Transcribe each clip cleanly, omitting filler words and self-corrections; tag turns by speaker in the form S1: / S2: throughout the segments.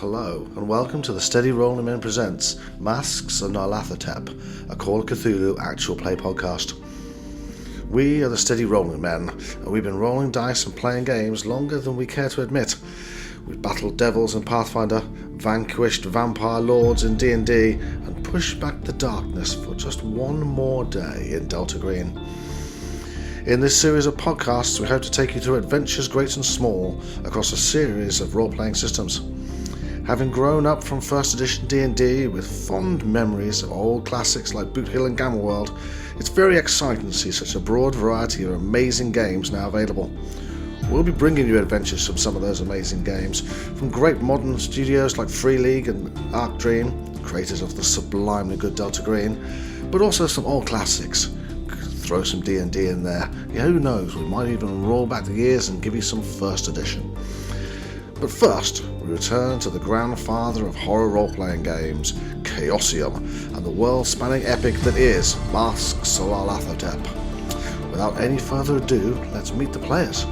S1: Hello, and welcome to the Steady Rolling Men presents Masks of Nyarlathotep, a Call of Cthulhu actual play podcast. We are the Steady Rolling Men, and we've been rolling dice and playing games longer than we care to admit. We've battled devils in Pathfinder, vanquished vampire lords in D&D, and pushed back the darkness for just one more day in Delta Green. In this series of podcasts, we hope to take you through adventures great and small across a series of role-playing systems. Having grown up from 1st edition D&D with fond memories of old classics like Boot Hill and Gamma World, it's very exciting to see such a broad variety of amazing games now available. We'll be bringing you adventures from some of those amazing games, from great modern studios like Free League and Arc Dream, creators of the sublimely good Delta Green, but also some old classics. Throw some D&D in there. Yeah, who knows, we might even roll back the years and give you some 1st edition. But first, we return to the grandfather of horror role-playing games, Chaosium, and the world-spanning epic that is Masks of Nyarlathotep. Without any further ado, let's meet the players.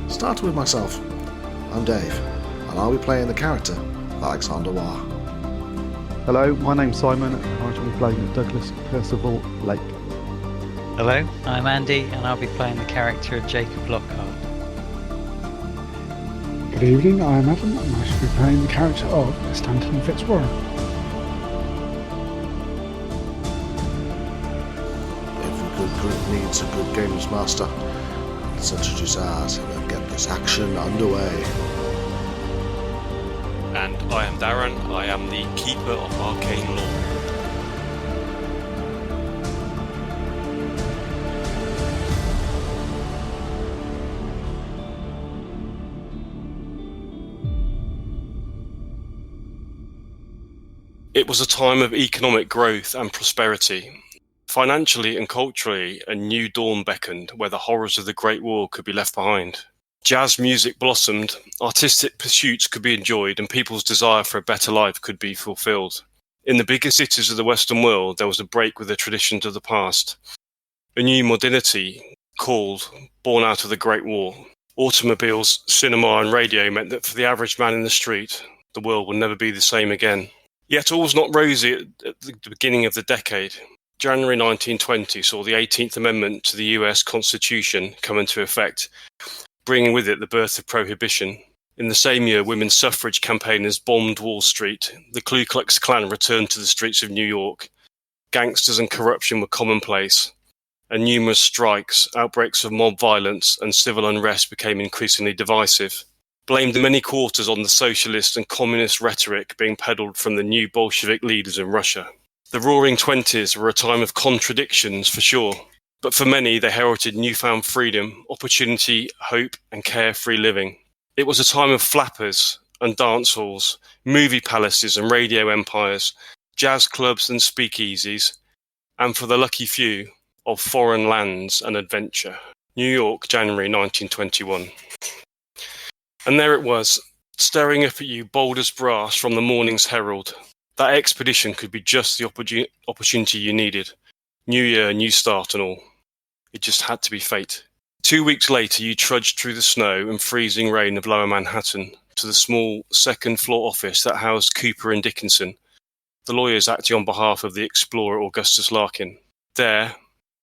S1: Starting with myself. I'm Dave, and I'll be playing the character Alexander Waugh.
S2: Hello, my name's Simon, and I shall be playing Douglas Percival Lake.
S3: Hello, I'm Andy, and I'll be playing the character of Jacob Lockhart.
S4: Good evening, I am Adam, and I shall be playing the character of Stanton Fitzwarren.
S1: Every good group needs a good games master. Let's introduce ours and get this action underway.
S5: And I am Darren, I am the Keeper of Arcane Lore. It was a time of economic growth and prosperity. Financially and culturally, a new dawn beckoned where the horrors of the Great War could be left behind. Jazz music blossomed, artistic pursuits could be enjoyed, and people's desire for a better life could be fulfilled. In the bigger cities of the Western world, there was a break with the traditions of the past. A new modernity called, born out of the Great War. Automobiles, cinema and radio meant that for the average man in the street, the world would never be the same again. Yet all was not rosy at the beginning of the decade. January 1920 saw the 18th Amendment to the US Constitution come into effect, bringing with it the birth of Prohibition. In the same year, women's suffrage campaigners bombed Wall Street. The Ku Klux Klan returned to the streets of New York. Gangsters and corruption were commonplace, and numerous strikes, outbreaks of mob violence, and civil unrest became increasingly divisive. Blamed in many quarters on the socialist and communist rhetoric being peddled from the new Bolshevik leaders in Russia. The Roaring Twenties were a time of contradictions for sure, but for many they heralded newfound freedom, opportunity, hope and carefree living. It was a time of flappers and dance halls, movie palaces and radio empires, jazz clubs and speakeasies, and for the lucky few, of foreign lands and adventure. New York, January 1921. And there it was, staring up at you bold as brass from the morning's herald. That expedition could be just the opportunity you needed. New year, new start and all. It just had to be fate. 2 weeks later, you trudged through the snow and freezing rain of lower Manhattan to the small second-floor office that housed Cooper and Dickinson, the lawyers acting on behalf of the explorer Augustus Larkin. There,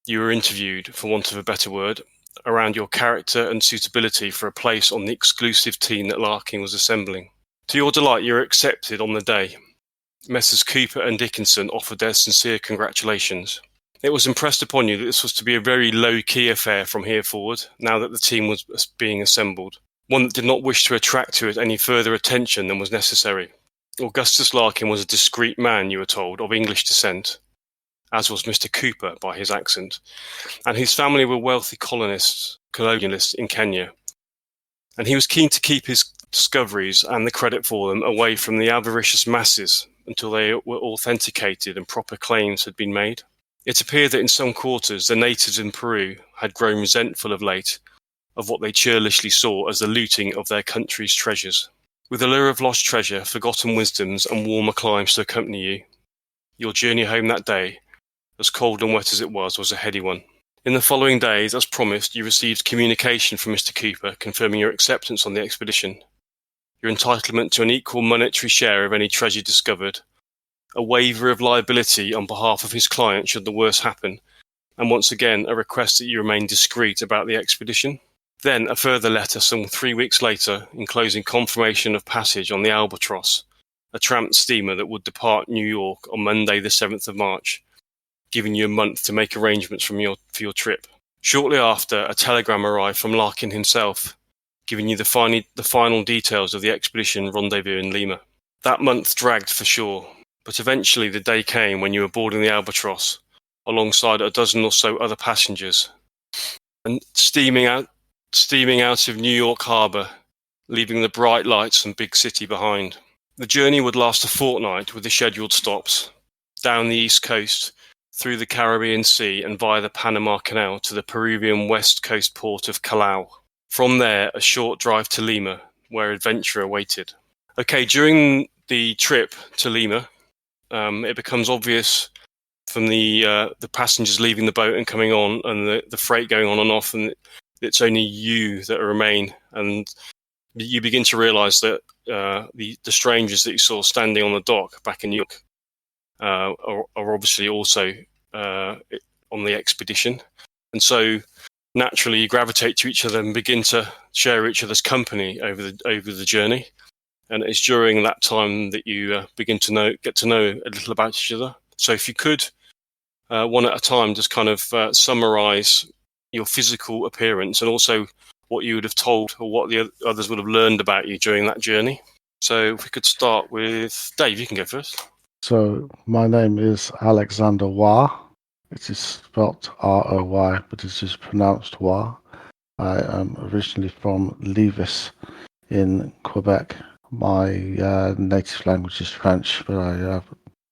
S5: you were interviewed, for want of a better word, around your character and suitability for a place on the exclusive team that Larkin was assembling. To your delight, you were accepted on the day. Messrs. Cooper and Dickinson offered their sincere congratulations. It was impressed upon you that this was to be a very low-key affair from here forward, now that the team was being assembled, one that did not wish to attract to it any further attention than was necessary. Augustus Larkin was a discreet man, you were told, of English descent, as was Mr. Cooper by his accent, and his family were wealthy colonialists in Kenya. And he was keen to keep his discoveries and the credit for them away from the avaricious masses until they were authenticated and proper claims had been made. It appeared that in some quarters the natives in Peru had grown resentful of late of what they churlishly saw as the looting of their country's treasures. With the lure of lost treasure, forgotten wisdoms and warmer climes to accompany you, your journey home that day, as cold and wet as it was a heady one. In the following days, as promised, you received communication from Mr. Cooper confirming your acceptance on the expedition. your entitlement to an equal monetary share of any treasure discovered, a waiver of liability on behalf of his client should the worst happen, and once again a request that you remain discreet about the expedition. Then a further letter some 3 weeks later enclosing confirmation of passage on the Albatross, a tramp steamer that would depart New York on Monday the 7th of March, giving you a month to make arrangements for your trip. Shortly after, a telegram arrived from Larkin himself, giving you the final details of the expedition rendezvous in Lima. That month dragged for sure, but eventually the day came when you were boarding the Albatross, alongside a dozen or so other passengers, and steaming out of New York Harbour, leaving the bright lights and big city behind. The journey would last a fortnight with the scheduled stops, down the East Coast, through the Caribbean Sea and via the Panama Canal to the Peruvian west coast port of Callao. From there, a short drive to Lima, where adventure awaited. Okay, during the trip to Lima, it becomes obvious from the passengers leaving the boat and coming on, and the freight going on and off, and it's only you that remain. And you begin to realise that the strangers that you saw standing on the dock back in New York are obviously also on the expedition, and so naturally you gravitate to each other and begin to share each other's company over the journey. And it's during that time that you begin to get to know a little about each other. So if you could, one at a time, just kind of summarise your physical appearance and also what you would have told or what the others would have learned about you during that journey. So if we could start with Dave, you can go first.
S1: So my name is Alexander Wa. It is spelt R-O-Y, but it is pronounced Wa. I am originally from Levis in Quebec. My native language is French, but I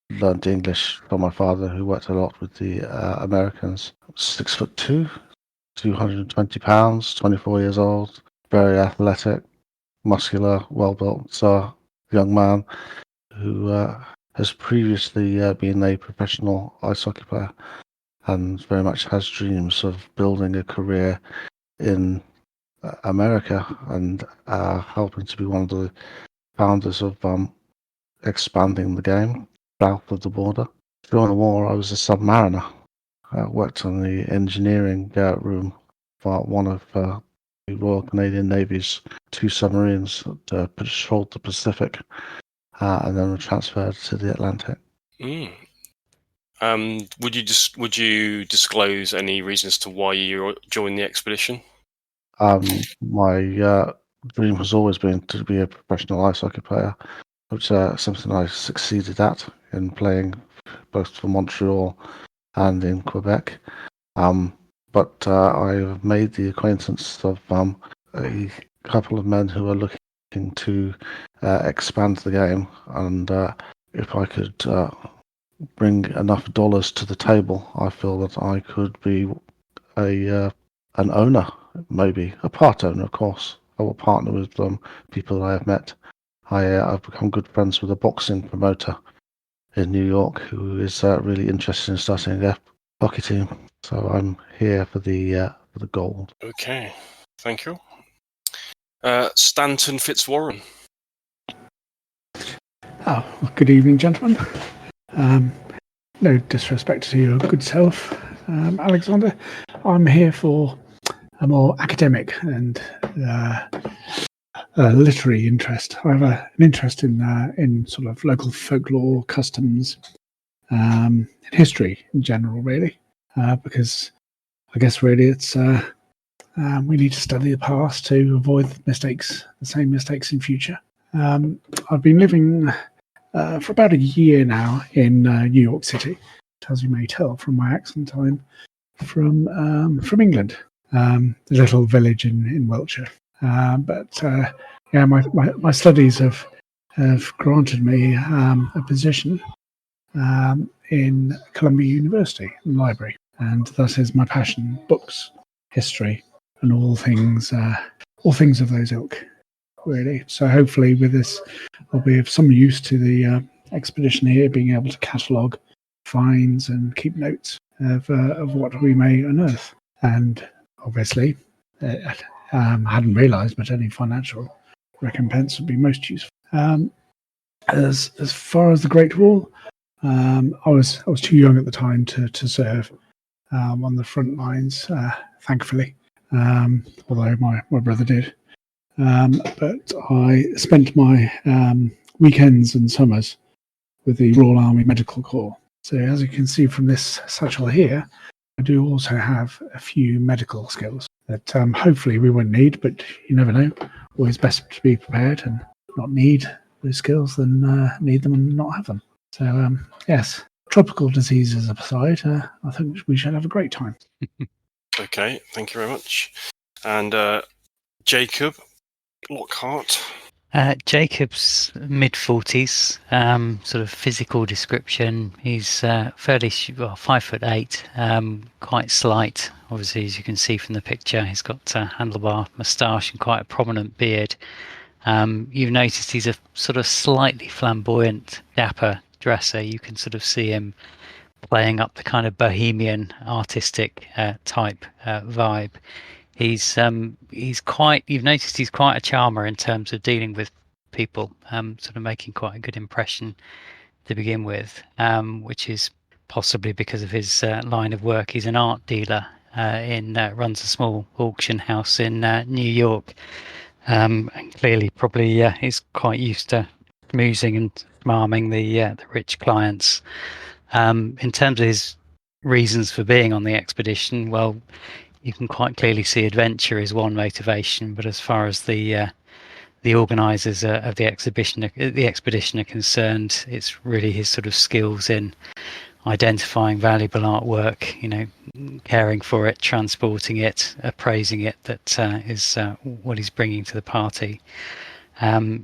S1: learned English from my father, who worked a lot with the Americans. 6'2", 220 pounds, 24 years old, very athletic, muscular, well-built young man who has previously been a professional ice hockey player and very much has dreams of building a career in America and helping to be one of the founders of expanding the game south of the border. During the war, I was a submariner. I worked on the engineering room for one of the Royal Canadian Navy's 2 submarines that patrolled the Pacific and then were transferred to the Atlantic.
S5: Would you disclose any reasons to why you joined the expedition?
S1: My dream has always been to be a professional ice hockey player, which is something I succeeded at in playing both for Montreal and in Quebec. But I've made the acquaintance of a couple of men who are looking to expand the game, and if I could bring enough dollars to the table, I feel that I could be an owner, maybe a part owner, of course. I will partner with people that I have met. I've become good friends with a boxing promoter in New York who is really interested in starting a hockey team. So I'm here for the gold.
S5: Okay, thank you. Stanton Fitzwarren.
S4: Oh, well, good evening, gentlemen. No disrespect to your good self, Alexander. I'm here for a more academic and literary interest. I have an interest in sort of local folklore, customs, and history in general, really, because I guess really it's we need to study the past to avoid the same mistakes in future. I've been living for about a year now in New York City. As you may tell from my accent, I'm from England, a little village in Wiltshire. My studies have granted me a position in Columbia University Library, and that is my passion: books, history, and all things of those ilk. Really. So hopefully, with this, I'll be of some use to the expedition here, being able to catalogue finds and keep notes of what we may unearth. And obviously, I hadn't realised, but any financial recompense would be most useful. As far as the Great Wall, I was too young at the time to serve on the front lines, thankfully. Although my brother did. But I spent my weekends and summers with the Royal Army Medical Corps. So as you can see from this satchel here, I do also have a few medical skills that hopefully we won't need, but you never know. Always best to be prepared and not need those skills than need them and not have them. So yes, tropical diseases aside, I think we should have a great time.
S5: Okay, thank you very much. And Jacob Lockhart.
S3: Jacob's mid-40s, sort of physical description. He's fairly 5'8", quite slight. Obviously, as you can see from the picture, he's got a handlebar moustache and quite a prominent beard. You've noticed he's a sort of slightly flamboyant, dapper dresser. You can sort of see him playing up the kind of bohemian, artistic type vibe. He's quite. You've noticed he's quite a charmer in terms of dealing with people. Sort of making quite a good impression to begin with, which is possibly because of his line of work. He's an art dealer runs a small auction house in New York, and clearly probably is quite used to schmoozing and smarming the rich clients. In terms of his reasons for being on the expedition, well, you can quite clearly see adventure is one motivation, but as far as the organisers of the expedition are concerned, it's really his sort of skills in identifying valuable artwork, caring for it, transporting it, appraising it, that is what he's bringing to the party.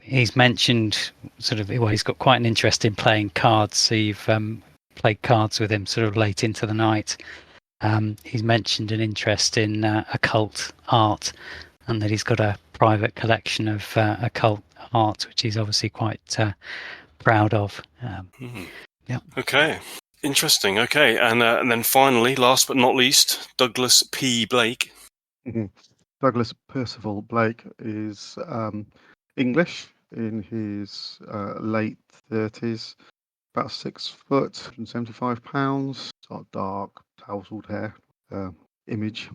S3: He's mentioned he's got quite an interest in playing cards, so you've played cards with him sort of late into the night. He's mentioned an interest in occult art, and that he's got a private collection of occult art, which he's obviously quite proud of. Yeah.
S5: Okay, interesting. Okay, and then finally, last but not least, Douglas P. Blake.
S2: Mm-hmm. Douglas Percival Blake is English, in his late 30s, about 6 foot and 75 pounds, sort of dark, tousled hair image.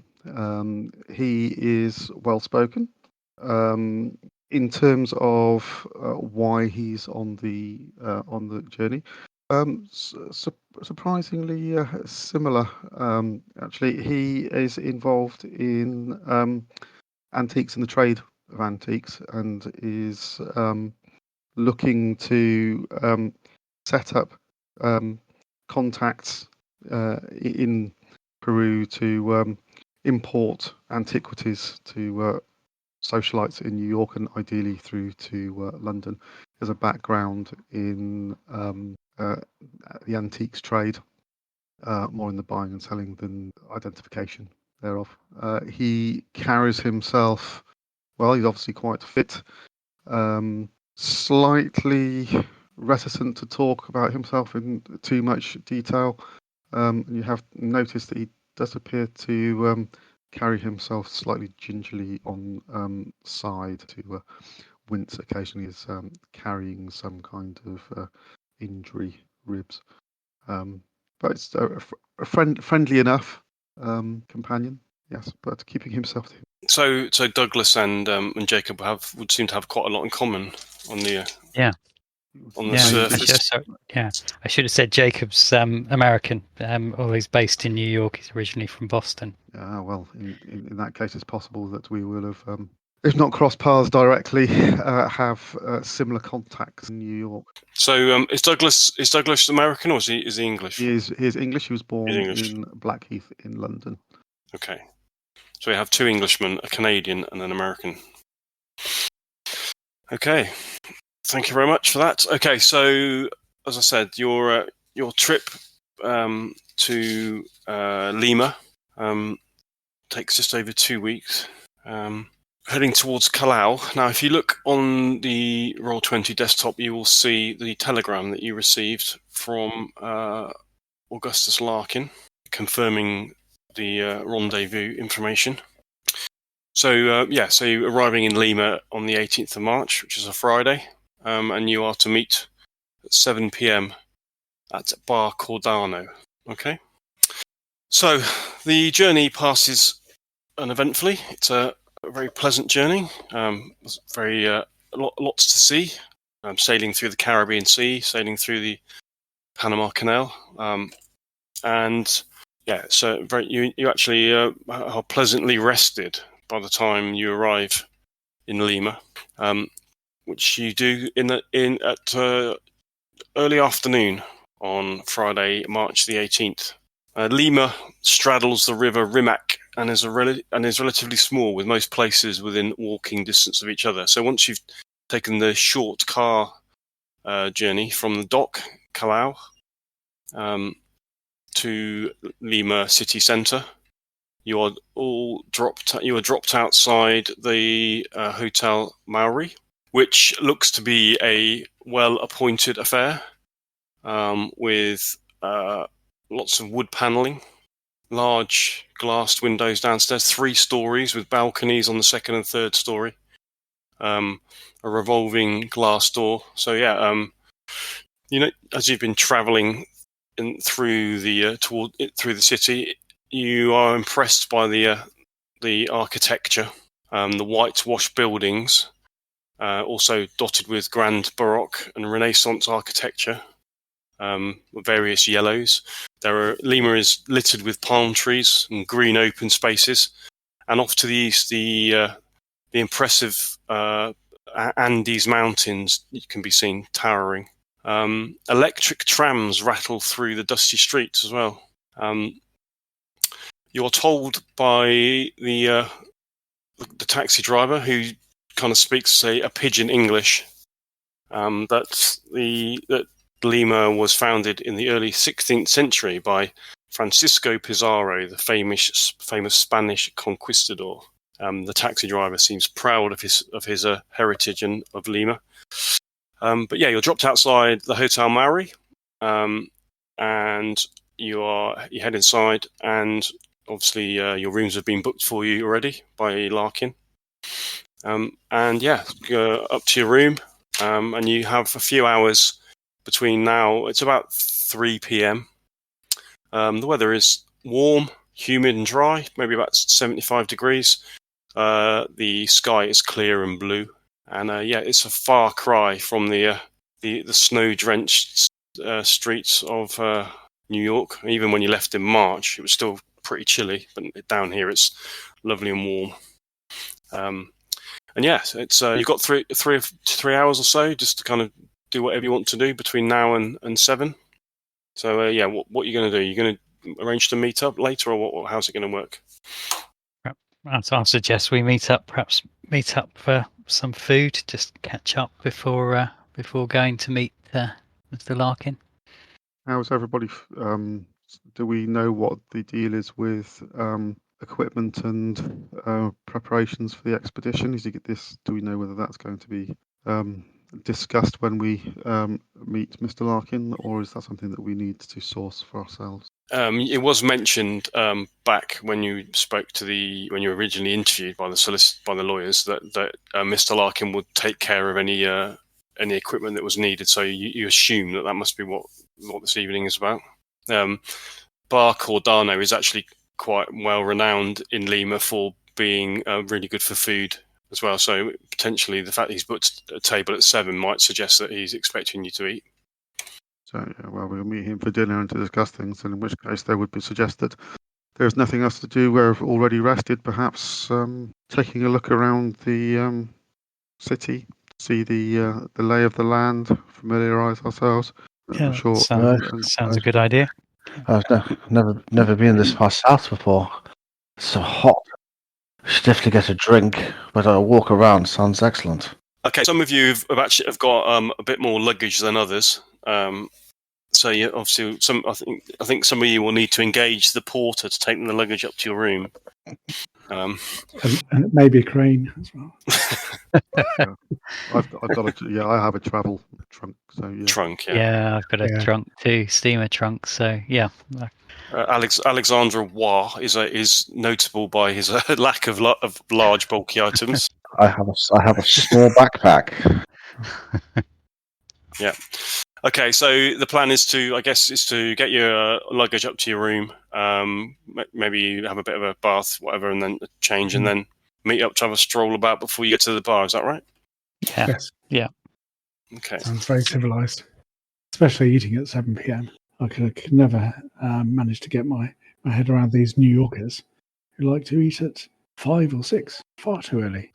S2: He is well spoken. In terms of why he's on the journey, surprisingly similar. Actually, he is involved in antiques and the trade of antiques, and is looking to set up contacts in Peru to import antiquities to socialites in New York, and ideally through to London. There's a background in the antiques trade, more in the buying and selling than identification thereof. He carries himself well. He's obviously quite fit, slightly reticent to talk about himself in too much detail. You have noticed that he does appear to carry himself slightly gingerly on side, to wince occasionally as carrying some kind of injury ribs. But it's a friendly enough companion, yes, but keeping himself to him.
S5: So Douglas and Jacob would seem to have quite a lot in common on the surface.
S3: I should have said Jacob's American, although he's based in New York. He's originally from Boston.
S2: Well, in that case, it's possible that we will have, if not crossed paths directly, have similar contacts in New York.
S5: So is Douglas American, or is he English?
S2: He is English. He was born in Blackheath in London.
S5: Okay. So we have two Englishmen, a Canadian and an American. Okay. Thank you very much for that. Okay, so as I said, your trip to Lima takes just over 2 weeks. Heading towards Callao. Now, if you look on the Roll20 desktop, you will see the telegram that you received from Augustus Larkin confirming the rendezvous information. So you're arriving in Lima on the 18th of March, which is a Friday, and you are to meet at 7 p.m. at Bar Cordano. Okay. So the journey passes uneventfully. It's a very pleasant journey. Lots to see. Sailing through the Caribbean Sea, sailing through the Panama Canal, and yeah, so you actually are pleasantly rested by the time you arrive in Lima, which you do at early afternoon on Friday, March the 18th. Lima straddles the river Rimac and is relatively small, with most places within walking distance of each other. So once you've taken the short car journey from the dock, Callao, to Lima city centre, you are dropped outside the Hotel Maori, which looks to be a well-appointed affair, with lots of wood panelling, large glassed windows downstairs, 3 stories with balconies on the second and third story, a revolving glass door. So as you've been travelling through the city, you are impressed by the architecture, the whitewashed buildings, also dotted with grand Baroque and Renaissance architecture, with various yellows. Lima is littered with palm trees and green open spaces, and off to the east, the impressive Andes Mountains can be seen towering. Electric trams rattle through the dusty streets as well. You are told by the taxi driver, who kind of speaks a pidgin English, that Lima was founded in the early 16th century by Francisco Pizarro, the famous Spanish conquistador. The taxi driver seems proud of his heritage and of Lima. But yeah, you're dropped outside the Hotel Maori, and you head inside, and obviously your rooms have been booked for you already by Larkin. And yeah, go up to your room, and you have a few hours between now. It's about 3 p.m. The weather is warm, humid and dry, maybe about 75 degrees. The sky is clear and blue. And it's a far cry from the snow-drenched streets of New York. Even when you left in March, it was still pretty chilly. But down here, it's lovely and warm. And yeah, it's you've got three hours or so just to kind of do whatever you want to do between now and 7. So what are you going to do? You're going to arrange to meet up later, or how's it going to work?
S3: I'll suggest we meet up for some food, just catch up before going to meet Mr. Larkin.
S2: How's everybody? Do we know what the deal is with equipment and preparations for the expedition? Do we know whether that's going to be discussed when we meet Mr. Larkin, or is that something that we need to source for ourselves?
S5: It was mentioned back when you when you were originally interviewed by the lawyers that Mr. Larkin would take care of any equipment that was needed. So you assume that must be what this evening is about. Bar Cordano is actually quite well renowned in Lima for being really good for food as well. So potentially the fact he's booked a table at 7 might suggest that he's expecting you to eat.
S2: So, we'll meet him for dinner and to discuss things, and in which case there would be suggested there's nothing else to do. We're already rested, perhaps taking a look around the city, see the lay of the land, familiarise ourselves.
S3: Yeah, sounds a good idea.
S1: I've never been this far south before. It's so hot. I should definitely get a drink, but a walk around sounds excellent.
S5: Okay, some of you have got a bit more luggage than others. So yeah, obviously, I think some of you will need to engage the porter to take the luggage up to your room.
S4: And maybe a crane as well.
S2: I've got I have a travel trunk. So yeah.
S5: Trunk, yeah.
S3: Yeah, I've got a trunk too, steamer trunk. So yeah.
S5: Alexandra Wa is notable by his lack of large, bulky items.
S1: I have a small backpack.
S5: Yeah. Okay, so the plan is to get your luggage up to your room. Maybe have a bit of a bath, whatever, and then a change, and then meet up to have a stroll about before you get to the bar. Is that right?
S3: Yeah.
S4: Yes.
S3: Yeah.
S5: Okay.
S4: Sounds very civilized. Especially eating at 7 p.m. I could never manage to get my head around these New Yorkers who like to eat at 5 or 6. Far too early.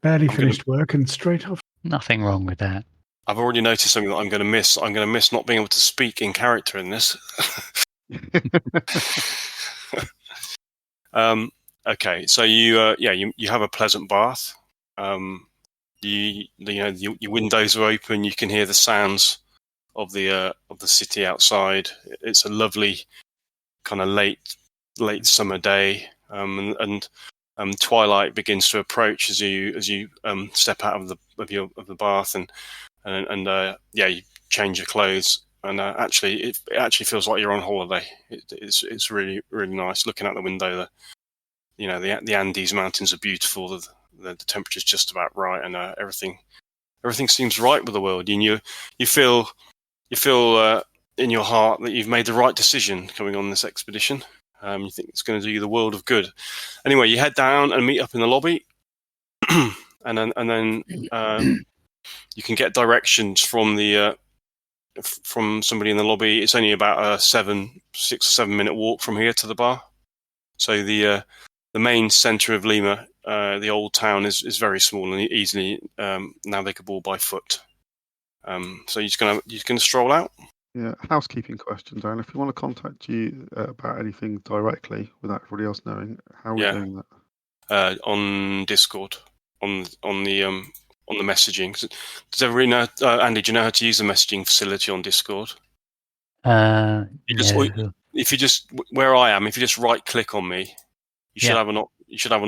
S4: Barely finished work and straight off.
S3: Nothing wrong with that.
S5: I've already noticed something that I'm going to miss. I'm going to miss not being able to speak in character in this. Okay, so you have a pleasant bath. Your windows are open. You can hear the sounds of the city outside. It's a lovely kind of late summer day, and twilight begins to approach as you step out of the bath and you change your clothes. And it actually feels like you're on holiday. It's really, really nice. Looking out the window, the Andes mountains are beautiful. The temperature's just about right, and everything seems right with the world. And you feel in your heart that you've made the right decision coming on this expedition. You think it's going to do you the world of good. Anyway, you head down and meet up in the lobby, and then you can get directions from somebody in the lobby. It's only about a 6 or 7 minute walk from here to the bar. So the main centre of Lima, the old town, is very small and easily navigable by foot. So you're just gonna stroll out.
S2: Yeah, housekeeping question, Darren. If you want to contact you about anything directly without everybody else knowing, how are we doing that?
S5: On Discord, on the messaging. Does everybody know? Andy, do you know how to use the messaging facility on Discord?
S3: No.
S5: If you just where I am, if you just right click on me, you should have an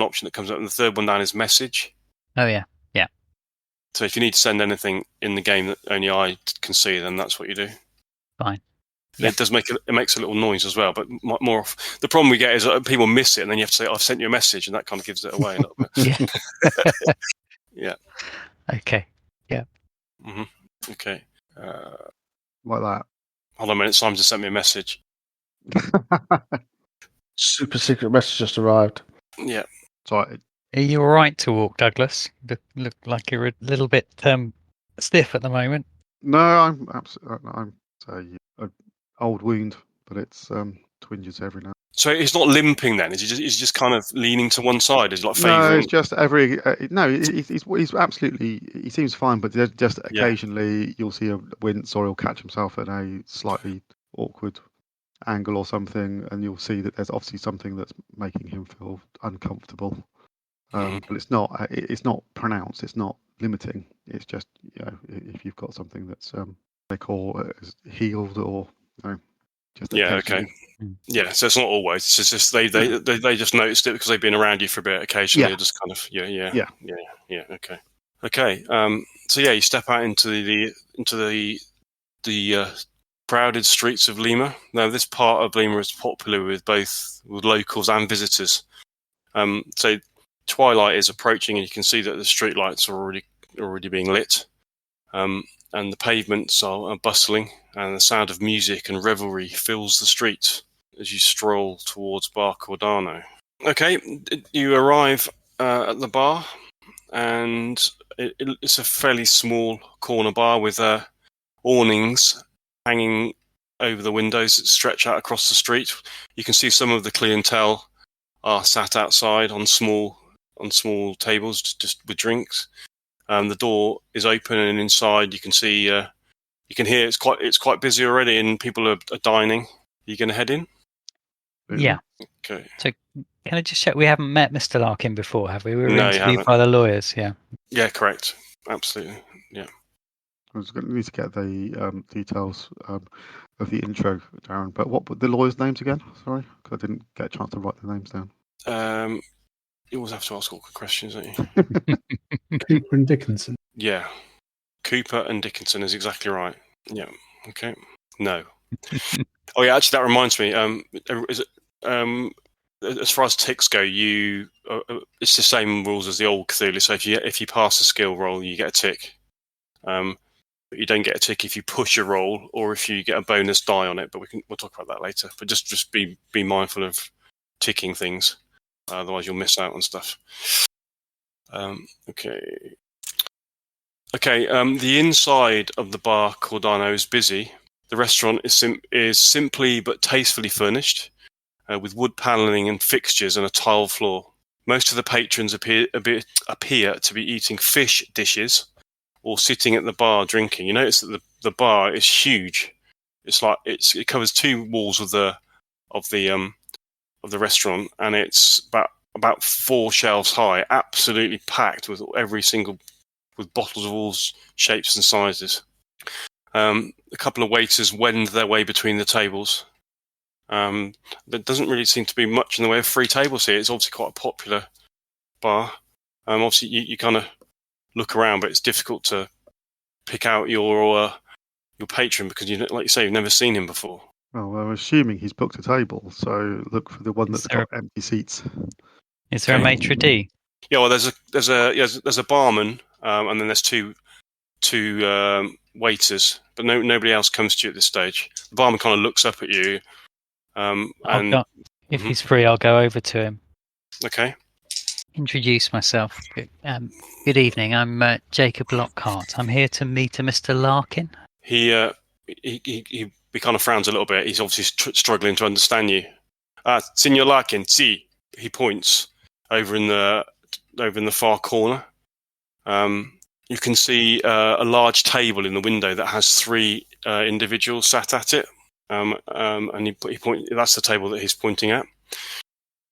S5: option that comes up, and the third one down is message.
S3: Oh yeah.
S5: So if you need to send anything in the game that only I can see, then that's what you do.
S3: Fine.
S5: It does makes a little noise as well, but more. The problem we get is that people miss it, and then you have to say, "I've sent you a message," and that kind of gives it away a little bit.
S3: Yeah.
S5: Yeah.
S3: Okay. Yeah.
S5: Mm-hmm. Okay.
S2: Like that.
S5: Hold on a minute. Simon just sent me a message.
S1: Super secret message just arrived.
S5: Yeah.
S2: Sorry.
S3: Are you all right to walk, Douglas? Look like you're a little bit stiff at the moment.
S2: No, I'm absolutely. I'm an old wound, but it's twinges every now.
S5: So he's not limping then? Is he just kind of leaning to one side? Is he like favouring?
S2: No, it's just every. No, he's absolutely. He seems fine, but just occasionally you'll see a wince, or he'll catch himself at a slightly awkward angle or something, and you'll see that there's obviously something that's making him feel uncomfortable. But it's not pronounced. It's not limiting. It's just if you've got something that's they call healed or just
S5: okay. Yeah, so it's not always. It's just they just noticed it because they've been around you for a bit. Occasionally, they're just kind of yeah. Okay. So you step out into the crowded streets of Lima. Now, this part of Lima is popular with both locals and visitors. So twilight is approaching, and you can see that the street lights are already being lit, and the pavements are bustling, and the sound of music and revelry fills the streets as you stroll towards Bar Cordano. Okay, you arrive at the bar, and it's a fairly small corner bar with awnings hanging over the windows that stretch out across the street. You can see some of the clientele are sat outside on small tables just with drinks. The door is open, and inside you can see you can hear it's quite busy already, and people are dining. Are you going to head in?
S3: Yeah.
S5: Okay.
S3: So can I just check? We haven't met Mr. Larkin before, have we? We were interviewed by the lawyers. Yeah.
S5: Yeah, correct. Absolutely. Yeah.
S2: I was going to need to get the details of the intro, Darren. But what were the lawyers' names again? Sorry, because I didn't get a chance to write the names down.
S5: You always have to ask awkward questions, don't you?
S4: Cooper and Dickinson.
S5: Yeah. Cooper and Dickinson is exactly right. Yeah. Okay. No. Oh yeah, actually, that reminds me. Is it, as far as ticks go, it's the same rules as the old Cthulhu. So if you pass a skill roll, you get a tick. But you don't get a tick if you push a roll or if you get a bonus die on it. But we'll talk about that later. But just be mindful of ticking things, otherwise you'll miss out on stuff. Okay. The inside of the bar Cordano is busy. The restaurant is simply but tastefully furnished, with wood panelling and fixtures and a tile floor. Most of the patrons appear to be eating fish dishes or sitting at the bar drinking. You notice that the bar is huge. It covers 2 walls of the restaurant, and it's about 4 shelves high, absolutely packed with with bottles of all shapes and sizes. A couple of waiters wend their way between the tables. There doesn't really seem to be much in the way of free tables here. It's obviously quite a popular bar. Obviously, you kind of look around, but it's difficult to pick out your patron because, like you say, you've never seen him before.
S2: Well, I'm assuming he's booked a table, so look for the one that's got empty seats.
S3: Is there a maitre d'?
S5: Yeah, well, there's a barman, and then there's two waiters, but nobody else comes to you at this stage. The barman kind of looks up at you,
S3: if he's free, I'll go over to him.
S5: Okay.
S3: Introduce myself. Good evening. I'm Jacob Lockhart. I'm here to meet a Mr. Larkin. He
S5: kind of frowns a little bit. He's obviously struggling to understand you. Signor Larkin, see. He points over in the far corner. You can see a large table in the window that has 3 individuals sat at it. And that's the table that he's pointing at.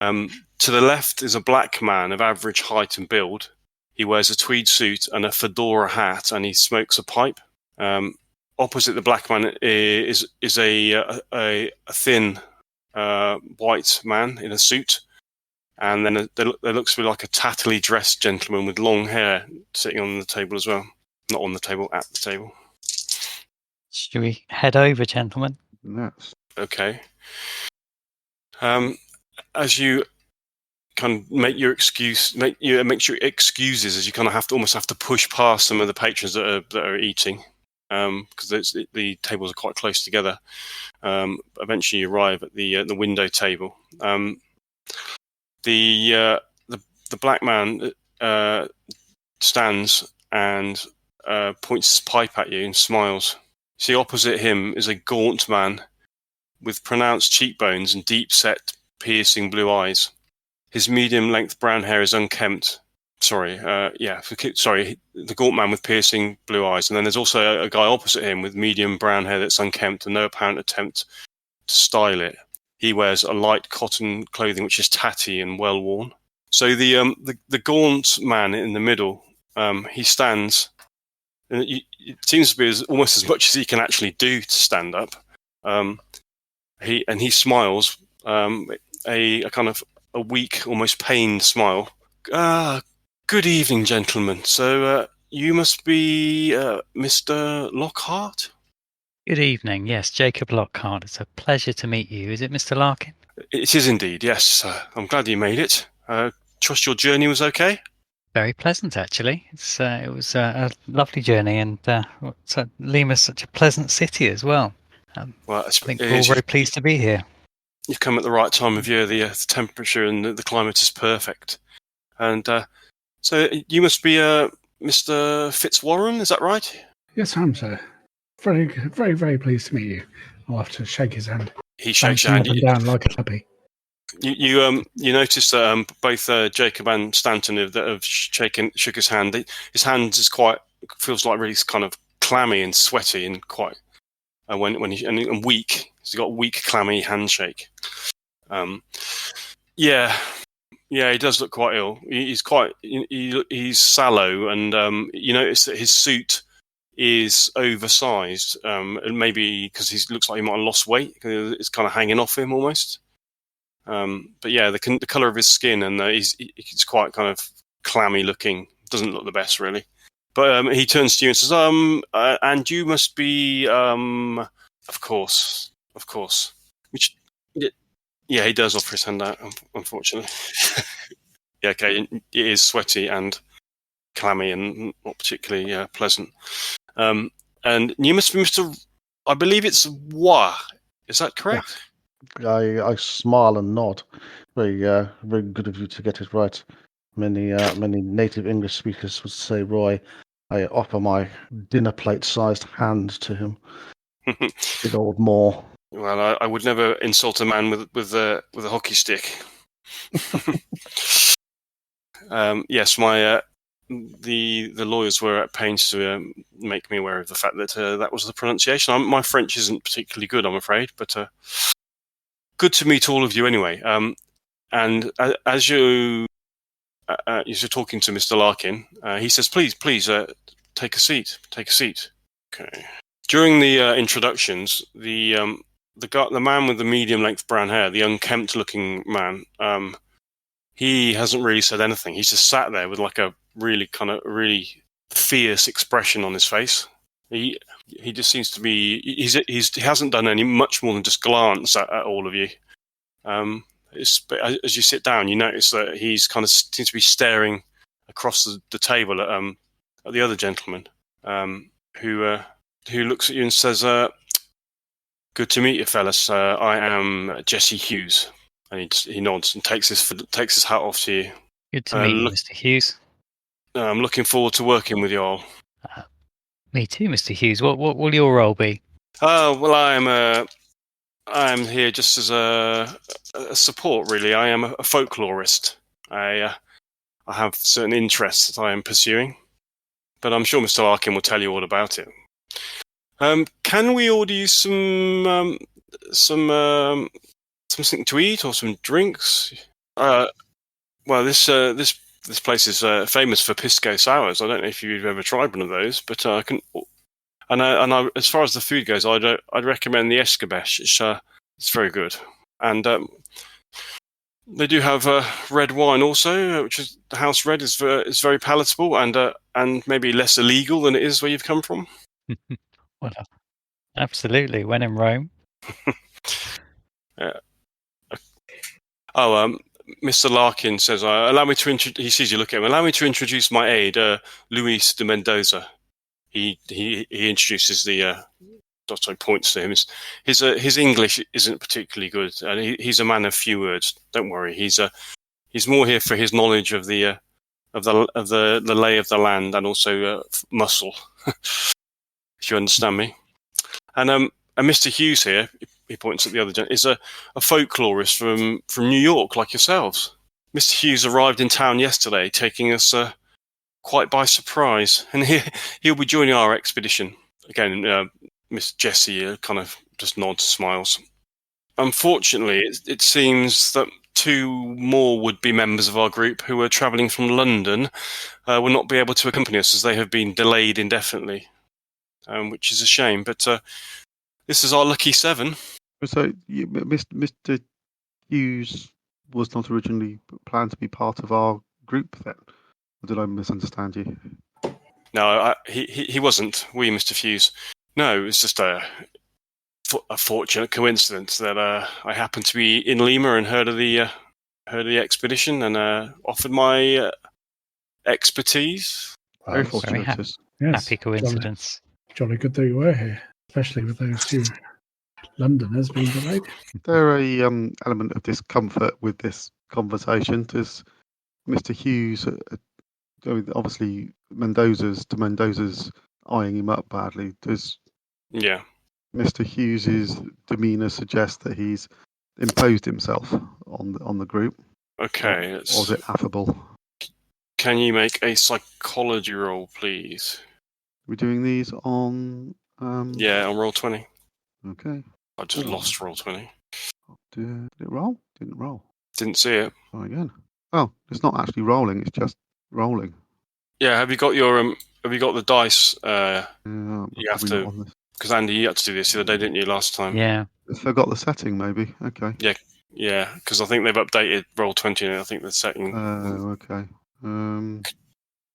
S5: To the left is a black man of average height and build. He wears a tweed suit and a fedora hat, and he smokes a pipe. Opposite the black man is a thin white man in a suit, and then there looks to be like a tattily dressed gentleman with long hair sitting on the table as well. Not on the table, at the table.
S3: Should we head over, gentlemen?
S2: Yes.
S5: Okay. As you kind of make your excuses, as you kind of almost have to push past some of the patrons that are eating, because the tables are quite close together. Eventually, you arrive at the window table. The black man stands and points his pipe at you and smiles. See, opposite him is a gaunt man with pronounced cheekbones and deep-set, piercing blue eyes. His medium-length brown hair is unkempt. The gaunt man with piercing blue eyes. And then there's also a guy opposite him with medium brown hair that's unkempt and no apparent attempt to style it. He wears a light cotton clothing which is tatty and well-worn. So the gaunt man in the middle, he stands, and it seems to be almost as much as he can actually do to stand up. He smiles, a kind of a weak, almost pained smile. Good evening, gentlemen. So you must be Mr. Lockhart?
S3: Good evening. Yes, Jacob Lockhart. It's a pleasure to meet you. Is it Mr. Larkin?
S5: It is indeed, yes. I'm glad you made it. Trust your journey was okay?
S3: Very pleasant, actually. It was a lovely journey, and Lima's such a pleasant city as well. I think we're all very pleased to be here.
S5: You've come at the right time of year. The temperature and the climate is perfect. And so you must be Mr. Fitzwarren, is that right?
S4: Yes, I'm sir. Very, very, very pleased to meet you. I'll have to shake his hand.
S5: He shakes your hand.
S4: Up and down like a puppy.
S5: You notice that both Jacob and Stanton have shook his hand. His hand is feels like really kind of clammy and sweaty and quite and weak. He's got a weak, clammy handshake. He does look quite ill. He's sallow, and you notice that his suit is oversized, and maybe because he looks like he might have lost weight. It's kind of hanging off him almost. But yeah, the color of his skin, and he's quite kind of clammy looking. Doesn't look the best really. But he turns to you and says, "And you must be, of course, of course. Which, yeah, he does offer his hand out, unfortunately. Yeah, okay, it is sweaty and clammy and not particularly pleasant. And you must be Mr. I believe it's Wa. Is that correct?
S1: I smile and nod. Very good of you to get it right. Many native English speakers would say Roy. I offer my dinner plate-sized hand to him. Big old maw.
S5: Well, I would never insult a man with a hockey stick. Yes, the lawyers were at pains to make me aware of the fact that that was the pronunciation. My French isn't particularly good, I'm afraid, but good to meet all of you anyway. And as you're talking to Mr. Larkin, he says, "Please, take a seat. Take a seat." Okay. During the introductions, the man with the medium-length brown hair, the unkempt-looking man, he hasn't really said anything. He's just sat there with like a really fierce expression on his face. He just seems to be he hasn't done any much more than just glance at all of you. As you sit down, you notice that he's kind of seems to be staring across the table at the other gentleman, who looks at you and says, "Good to meet you, fellas. I am Jesse Hughes." And he nods and takes his hat off to you.
S3: Good to meet you, Mr. Hughes.
S5: I'm looking forward to working with you all.
S3: Me too, Mr. Hughes. What will your role be?
S5: Well, I'm here just as a support, really. I am a folklorist. I have certain interests that I am pursuing, but I'm sure Mr. Larkin will tell you all about it. Can we order you something to eat or some drinks? Well, this place is famous for pisco sours. I don't know if you've ever tried one of those, but I can. And as far as the food goes, I'd recommend the escabeche. It's very good, and they do have red wine also, which is the house red is very palatable and maybe less illegal than it is where you've come from.
S3: Well, absolutely. When in Rome.
S5: Yeah. Oh, Mr. Larkin says, "Allow me to introduce." He sees you look at him. "Allow me to introduce my aide, Luis de Mendoza." He introduces the. Dotto points to him. His English isn't particularly good, and he's a man of few words. Don't worry. He's more here for his knowledge of the lay of the land and also muscle. If you understand me. And Mr. Hughes here, he points at the other gentleman, is a folklorist from New York, like yourselves. Mr. Hughes arrived in town yesterday, taking us quite by surprise, and he'll be joining our expedition. Again, Miss Jessie kind of just nods, smiles. Unfortunately, it seems that 2 more would-be members of our group who are travelling from London will not be able to accompany us as they have been delayed indefinitely, which is a shame. But this is our lucky 7.
S2: So, Mr. Hughes was not originally planned to be part of our group then? Or did I misunderstand you?
S5: No, he wasn't. Mr. Hughes. No, it was just a fortunate coincidence that I happened to be in Lima and heard of the expedition and offered my expertise.
S2: Very fortunate.
S3: Happy coincidence.
S4: Jolly good that you were here, especially with those 2 Londoners being delayed.
S2: There a element of discomfort with this conversation. Does Mr. Hughes, obviously Mendoza's eyeing him up badly. Does Mr. Hughes's demeanour suggest that he's imposed himself on the group?
S5: Okay.
S2: Or is it affable?
S5: Can you make a psychology roll, please?
S2: We're doing these on...
S5: on roll 20.
S2: Okay.
S5: I just lost roll 20.
S2: Did it roll? Didn't roll.
S5: Didn't see it.
S2: Try again. Oh, it's not actually rolling. It's just rolling.
S5: Yeah. Have you got the dice? You have to, because Andy, you had to do this the other day, didn't you? Last time.
S3: Yeah.
S2: I forgot the setting, maybe. Okay.
S5: Yeah. Because I think they've updated roll 20, and I think the setting.
S2: Oh, okay.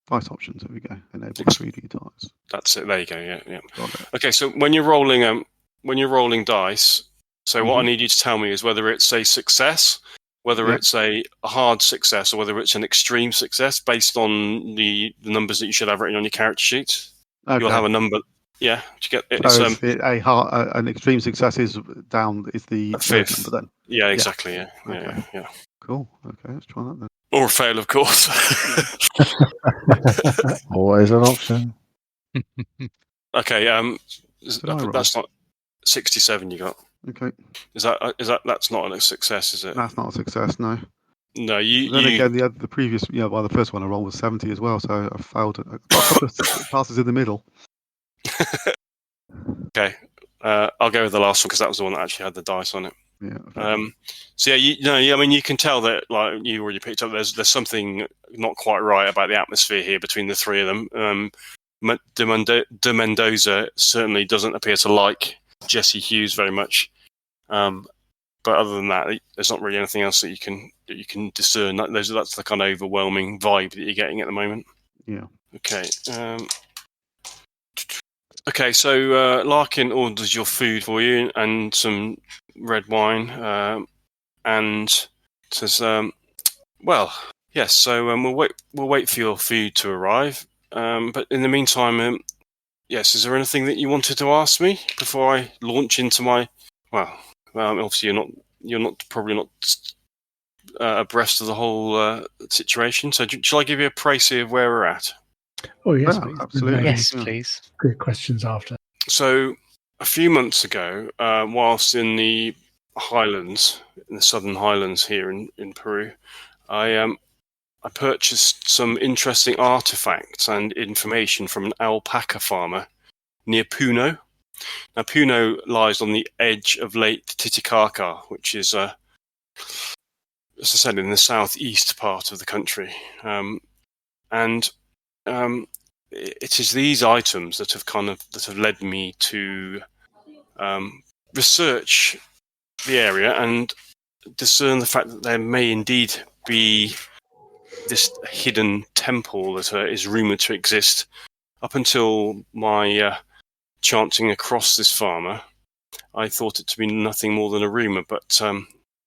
S2: Dice options. There we go. Enable 3D dice.
S5: That's it. There you go. Yeah.
S2: Got it.
S5: Okay. So when you're rolling dice, So what I need you to tell me is whether it's a success, whether it's a hard success, or whether it's an extreme success based on the numbers that you should have written on your character sheet.
S2: Okay.
S5: You'll have a number. Yeah, to get it.
S2: So an extreme success is the third
S5: fifth.
S2: number then.
S5: Yeah, exactly. Yeah.
S2: Okay.
S5: Yeah.
S2: Cool. Okay, let's try that then.
S5: Or a fail, of course.
S1: Always an option.
S5: Okay.
S2: Did I roll?
S5: That's not 67. You got.
S2: Okay.
S5: Is that's not a success, is it?
S2: That's not a success, no.
S5: No,
S2: Then again, the previous, the first one I rolled was 70 as well, so I failed. I got a couple of passes in the middle.
S5: Okay, I'll go with the last one because that was the one that actually had the dice on it.
S2: Yeah. Okay.
S5: So I mean, you can tell that, like you already picked up, there's something not quite right about the atmosphere here between the three of them. De Mendoza certainly doesn't appear to like Jesse Hughes very much. But other than that, there's not really anything else that you can discern. That's the kind of overwhelming vibe that you're getting at the moment.
S2: Yeah.
S5: Okay. Okay. So Larkin orders your food for you and some red wine, and says, "Well, yes. So we'll wait for your food to arrive. But in the meantime, yes. Is there anything that you wanted to ask me before I launch into my obviously, you're probably not abreast of the whole situation. So, shall I give you a précis of where we're at?
S4: Oh, yes,
S2: Wow,
S4: please.
S2: absolutely.
S3: Yes, please.
S4: Good questions after.
S5: So, a few months ago, whilst in the highlands, in the southern highlands here in Peru, I purchased some interesting artifacts and information from an alpaca farmer near Puno. Now, Puno lies on the edge of Lake Titicaca, which is, as I said, in the southeast part of the country. And it is these items that have led me to research the area and discern the fact that there may indeed be this hidden temple that is rumoured to exist. Up until my chancing across this farmer, I thought it to be nothing more than a rumour. But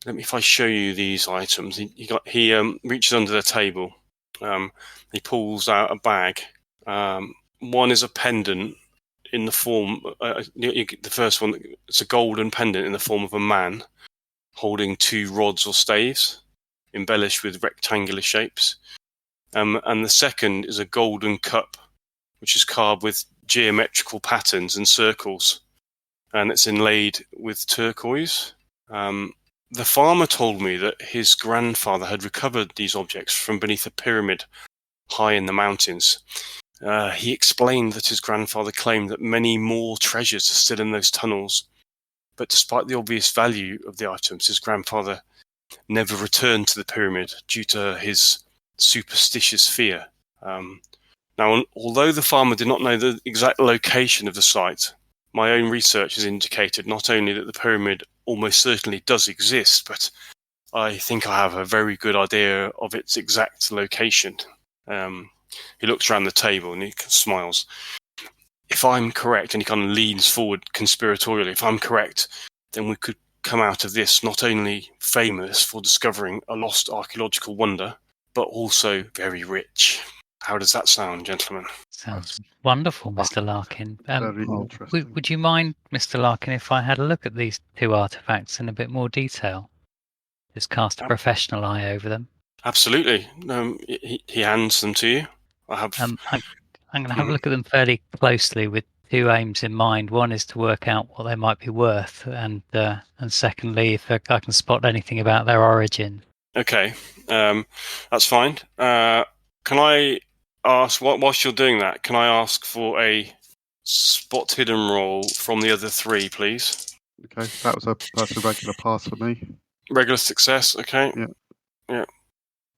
S5: if I show you these items, he reaches under the table. He pulls out a bag. One is a pendant in the form. The first one, it's a golden pendant in the form of a man holding two rods or staves, embellished with rectangular shapes. And the second is a golden cup, which is carved with geometrical patterns and circles, and it's inlaid with turquoise. The farmer told me that his grandfather had recovered these objects from beneath a pyramid high in the mountains. He explained that his grandfather claimed that many more treasures are still in those tunnels, but despite the obvious value of the items, his grandfather never returned to the pyramid due to his superstitious fear. Now, although the farmer did not know the exact location of the site, my own research has indicated not only that the pyramid almost certainly does exist, but I think I have a very good idea of its exact location. He looks around the table and he smiles. If I'm correct, and he kind of leans forward conspiratorially, if I'm correct, then we could come out of this not only famous for discovering a lost archaeological wonder, but also very rich. How does that sound, gentlemen?
S3: Sounds wonderful, Mr. Larkin.
S2: Very interesting.
S3: Would you mind, Mr. Larkin, if I had a look at these two artifacts in a bit more detail? Just cast a professional eye over them.
S5: Absolutely. He hands them to you.
S3: I'm going to have a look at them fairly closely with two aims in mind. One is to work out what they might be worth, and secondly, if I can spot anything about their origin.
S5: Okay, that's fine. Can I ask, whilst you're doing that, can I ask for a spot hidden roll from the other three, please?
S2: Okay, that's a regular pass for me.
S5: Regular success, okay. Yeah.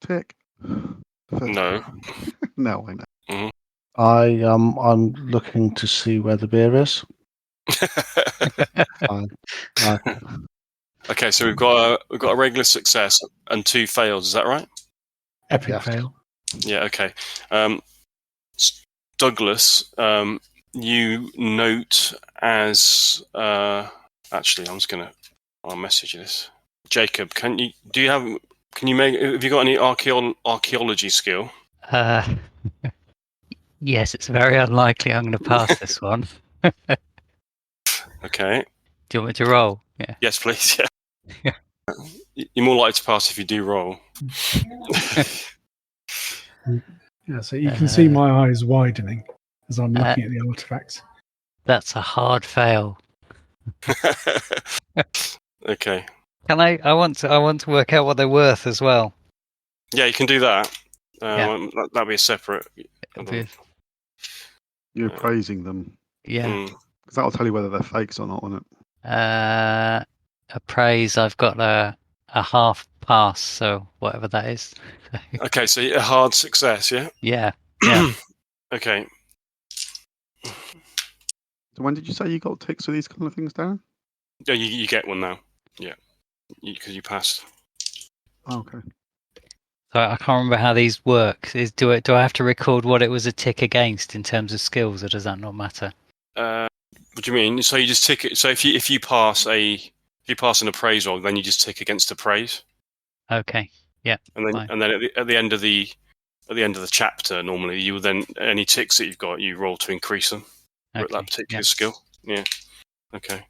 S2: Tick.
S5: No.
S2: No, I know.
S5: Mm-hmm.
S1: I'm looking to see where the beer is.
S5: Okay, so we've got a regular success and two fails. Is that right?
S4: Epic fail.
S5: Yeah. Okay. Douglas, you note as actually, I'm just going to I'll message you this. Jacob, have you got any archaeology skill?
S3: Yes, it's very unlikely I'm going to pass this one.
S5: Okay.
S3: Do you want me to roll? Yeah.
S5: Yes, please. Yeah. You're more likely to pass if you do roll.
S4: Yeah, so you can see my eyes widening as I'm looking at the artifacts.
S3: That's a hard fail.
S5: Okay.
S3: Can I want to work out what they're worth as well.
S5: Yeah, you can do that.
S3: Yeah.
S5: That'll be a separate.
S2: You're appraising them.
S3: Yeah.
S2: Because that'll tell you whether they're fakes or not, won't it?
S3: Appraise, I've got a half pass, so whatever that is.
S5: Okay, so a hard success, yeah?
S3: Yeah.
S5: Okay.
S2: So when did you say you got ticks for these kind of things, Darren?
S5: Yeah, you get one now. Yeah, because you passed.
S2: Oh, okay.
S3: So I can't remember how these work. Do I have to record what it was a tick against in terms of skills, or does that not matter?
S5: What do you mean? So you just tick it. So if you pass an appraise roll, then you just tick against appraise.
S3: Okay. Yeah.
S5: And then at the end of the chapter, normally you will then any ticks that you've got, you roll to increase them with that particular skill. Yeah. Okay.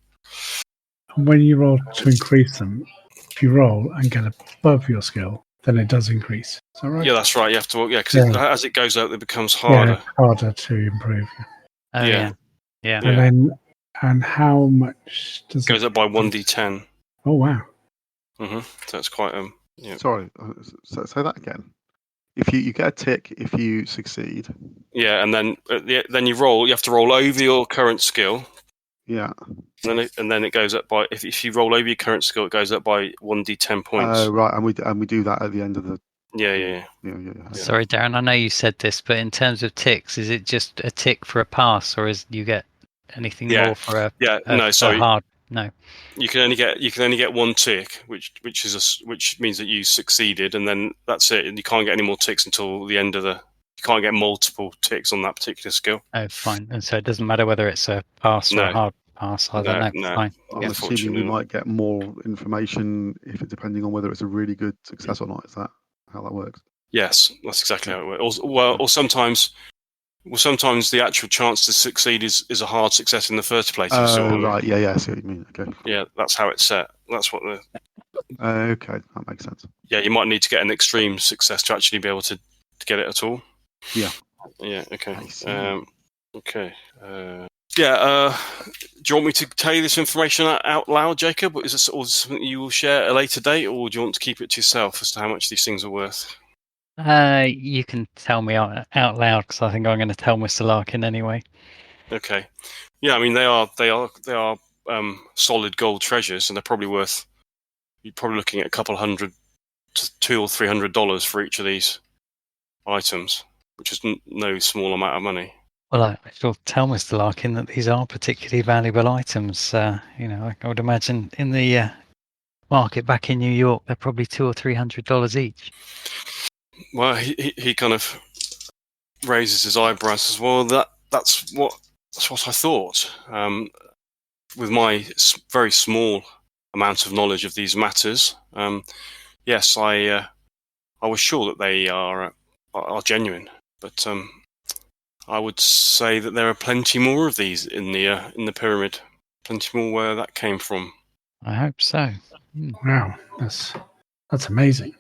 S4: And when you roll to increase them, if you roll and get above your skill, then it does increase. Is that right?
S5: Yeah, that's right. You have to because as it goes up, it becomes harder.
S4: Yeah, harder to improve.
S3: Oh, yeah.
S4: And how much does
S5: it goes up by 1d10?
S4: Oh wow.
S5: So that's quite yeah.
S2: Sorry, say that again. If you get a tick if you succeed.
S5: Yeah, and then then you roll. You have to roll over your current skill.
S2: Yeah.
S5: And then it goes up by if you roll over your current skill, it goes up by 1d10 points.
S2: Right, and we do that at the end of the.
S5: Yeah.
S3: Sorry, Darren. I know you said this, but in terms of ticks, is it just a tick for a pass, or is you get anything more for a hard? No.
S5: You can only get one tick, which means that you succeeded, and then that's it. You can't get any more ticks until the end of the. You can't get multiple ticks on that particular skill.
S3: Oh, fine. And so it doesn't matter whether it's a pass or a hard pass. I don't know. Fine.
S2: I'm assuming we might get more information depending on whether it's a really good success or not. Is that how that works?
S5: Yes, that's exactly how it works. Or sometimes the actual chance to succeed is a hard success in the first place.
S2: Right. Yeah. I see what you mean. Okay.
S5: Yeah, that's how it's set. That's what the.
S2: Okay, that makes sense.
S5: Yeah, you might need to get an extreme success to actually be able to get it at all.
S2: Yeah.
S5: Yeah. Okay. Okay. Do you want me to tell you this information out loud, Jacob? Is this something you will share at a later date, or do you want to keep it to yourself as to how much these things are worth?
S3: You can tell me out loud because I think I'm going to tell Mr. Larkin anyway.
S5: Okay. Yeah, I mean they are solid gold treasures, and they're probably worth. You're probably looking at a couple $100 to $200 or $300 for each of these items, which is no small amount of money.
S3: Well, I shall tell Mr. Larkin that these are particularly valuable items. I would imagine in the market back in New York, they're probably $200 or $300 each.
S5: Well, he kind of raises his eyebrows as well. That's what I thought. With my very small amount of knowledge of these matters, yes, I was sure that they are genuine, but I would say that there are plenty more of these in the pyramid. Plenty more where that came from.
S3: I hope so.
S4: Wow, that's amazing.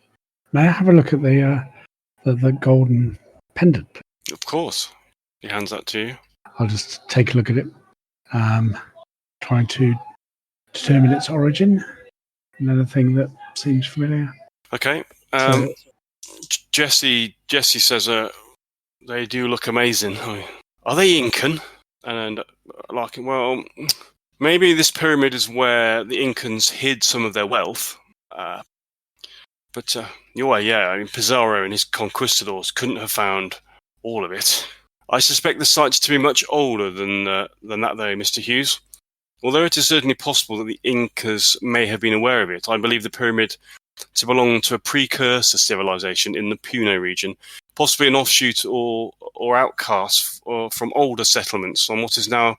S4: May I have a look at the golden pendant?
S5: Of course. He hands that to you.
S4: I'll just take a look at it. Trying to determine its origin. Another thing that seems familiar.
S5: Okay. Jesse says they do look amazing. Are they Incan? And well, maybe this pyramid is where the Incans hid some of their wealth. But I mean, Pizarro and his conquistadors couldn't have found all of it. I suspect the site's to be much older than that, though, Mr. Hughes. Although it is certainly possible that the Incas may have been aware of it, I believe the pyramid to belong to a precursor civilization in the Puno region, possibly an offshoot or outcast from older settlements on what is now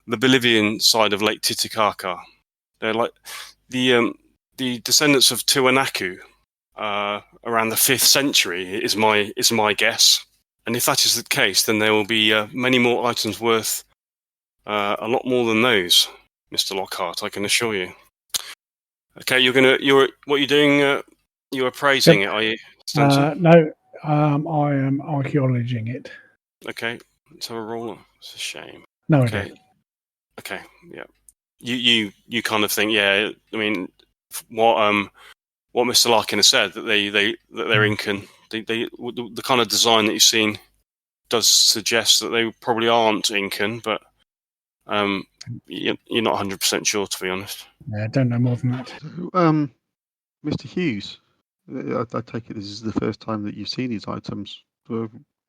S5: the Bolivian side of Lake Titicaca. the descendants of Tiwanaku around the 5th century is my guess. And if that is the case, then there will be many more items worth a lot more than those, Mr. Lockhart. I can assure you. Okay, what you're doing? You are praising it, are you, Stanton?
S4: No, I am archaeologizing it.
S5: Okay, let's have a roll. It's a shame.
S4: No
S5: Okay.
S4: idea.
S5: Okay, yeah. You kind of think, yeah. I mean, what Mr. Larkin has said, that they're Incan. The kind of design that you've seen does suggest that they probably aren't Incan, but you're not 100% sure, to be honest.
S4: Yeah, I don't know more than that.
S2: So, Mr. Hughes, I take it this is the first time that you've seen these items.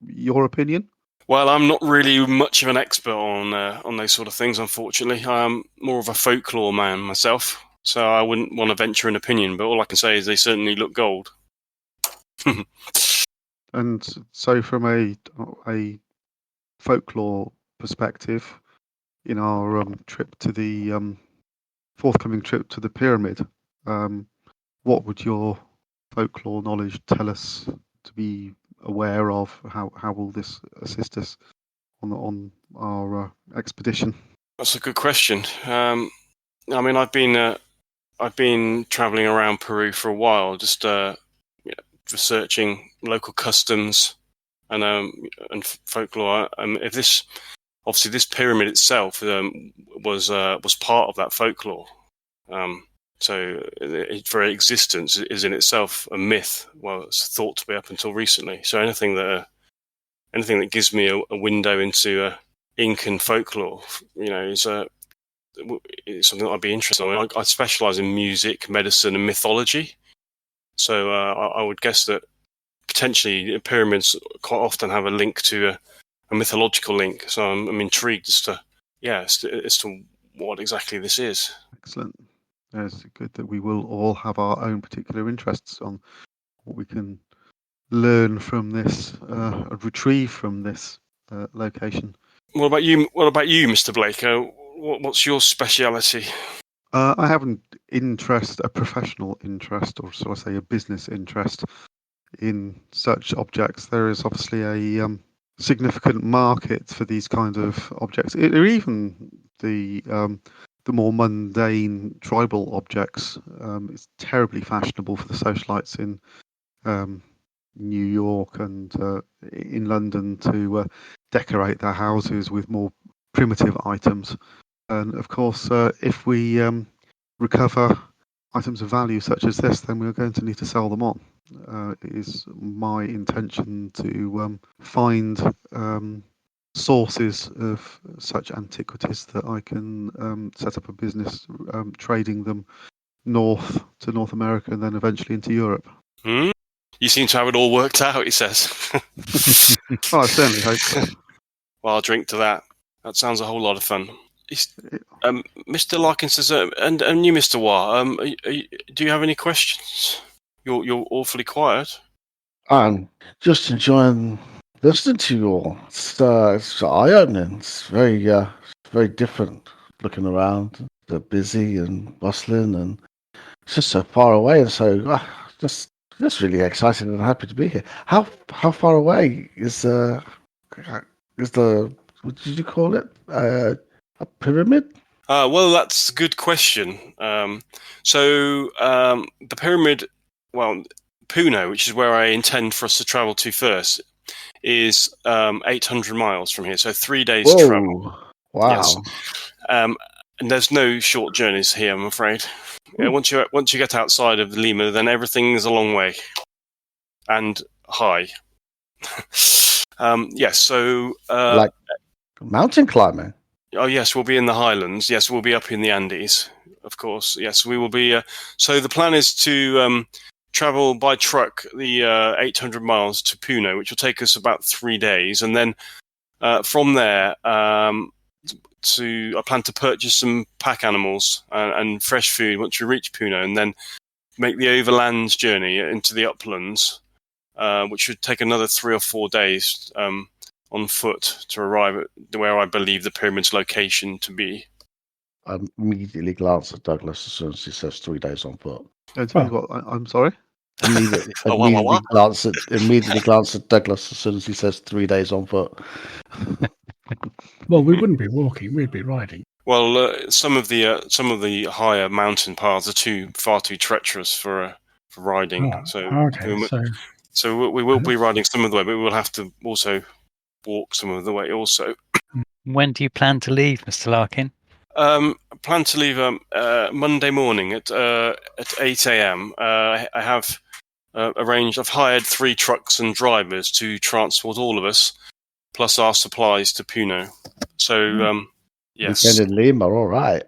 S2: Your opinion?
S5: Well, I'm not really much of an expert on those sort of things, unfortunately. I'm more of a folklore man myself, so I wouldn't want to venture an opinion, but all I can say is they certainly look gold.
S2: And so from a folklore perspective, in our trip to the forthcoming trip to the pyramid, what would your folklore knowledge tell us to be aware of? How will this assist us on our expedition?
S5: That's a good question. I mean, I've been traveling around Peru for a while, just researching local customs and folklore. If this pyramid itself was part of that folklore. So its very existence is in itself a myth. Well, it's thought to be up until recently. So anything that gives me a window into Incan folklore, is something that I'd be interested in. I specialise in music, medicine, and mythology. So I would guess that potentially pyramids quite often have a link to a mythological link. So I'm intrigued as to what exactly this is.
S2: Excellent. It's good that we will all have our own particular interests on what we can learn from this, retrieve from this location.
S5: What about you, Mr. Blake? What's your speciality?
S2: I have a professional interest, or shall I say a business interest in such objects. There is obviously a significant market for these kind of objects, or even the more mundane tribal objects. It's terribly fashionable for the socialites in New York and in London to decorate their houses with more primitive items. And of course, if we recover items of value such as this, then we're going to need to sell them on. It is my intention to find sources of such antiquities that I can set up a business trading them north to North America and then eventually into Europe.
S5: You seem to have it all worked out, he says.
S2: I certainly hope so.
S5: Well, I'll drink to that. That sounds a whole lot of fun. Mr. Larkin says, and you, Mr. Wah, do you have any questions? You're awfully quiet.
S1: I'm just enjoying listening to you all. It's eye-opening. It's very different looking around. They're busy and bustling, and it's just so far away, and so just really excited and happy to be here. How far away is the what did you call it? A pyramid?
S5: Well, that's a good question. So the pyramid, well, Puno, which is where I intend for us to travel to first, is 800 miles from here. So 3 days travel.
S1: Wow.
S5: Yes. And there's no short journeys here, I'm afraid. Yeah, once you get outside of Lima, then everything's a long way and high. Yes. So
S1: Like mountain climbing.
S5: Oh yes, we'll be in the highlands. Yes, we'll be up in the Andes, of course. Yes, we will be. So the plan is to travel by truck the 800 miles to Puno, which will take us about 3 days, and then from there, I plan to purchase some pack animals and fresh food once we reach Puno, and then make the overland journey into the uplands, which would take another 3 or 4 days. On foot to arrive at where I believe the pyramid's location to be.
S1: I immediately glance at Douglas as soon as he says 3 days on foot.
S2: It depends what. I'm sorry.
S1: Immediately,
S5: What?
S1: immediately glance at Douglas as soon as he says 3 days on foot.
S4: Well, we wouldn't be walking; we'd be riding.
S5: Well, some of the higher mountain paths are far too treacherous for riding.
S4: Oh,
S5: So
S4: okay,
S5: so we will be riding some of the way, but we will have to also walk some of the way also.
S3: When do you plan to leave, Mr. Larkin?
S5: Plan to leave Monday morning at 8 a.m. I have arranged. I've hired 3 trucks and drivers to transport all of us, plus our supplies to Puno. So yes,
S1: Weekend in Lima, all right.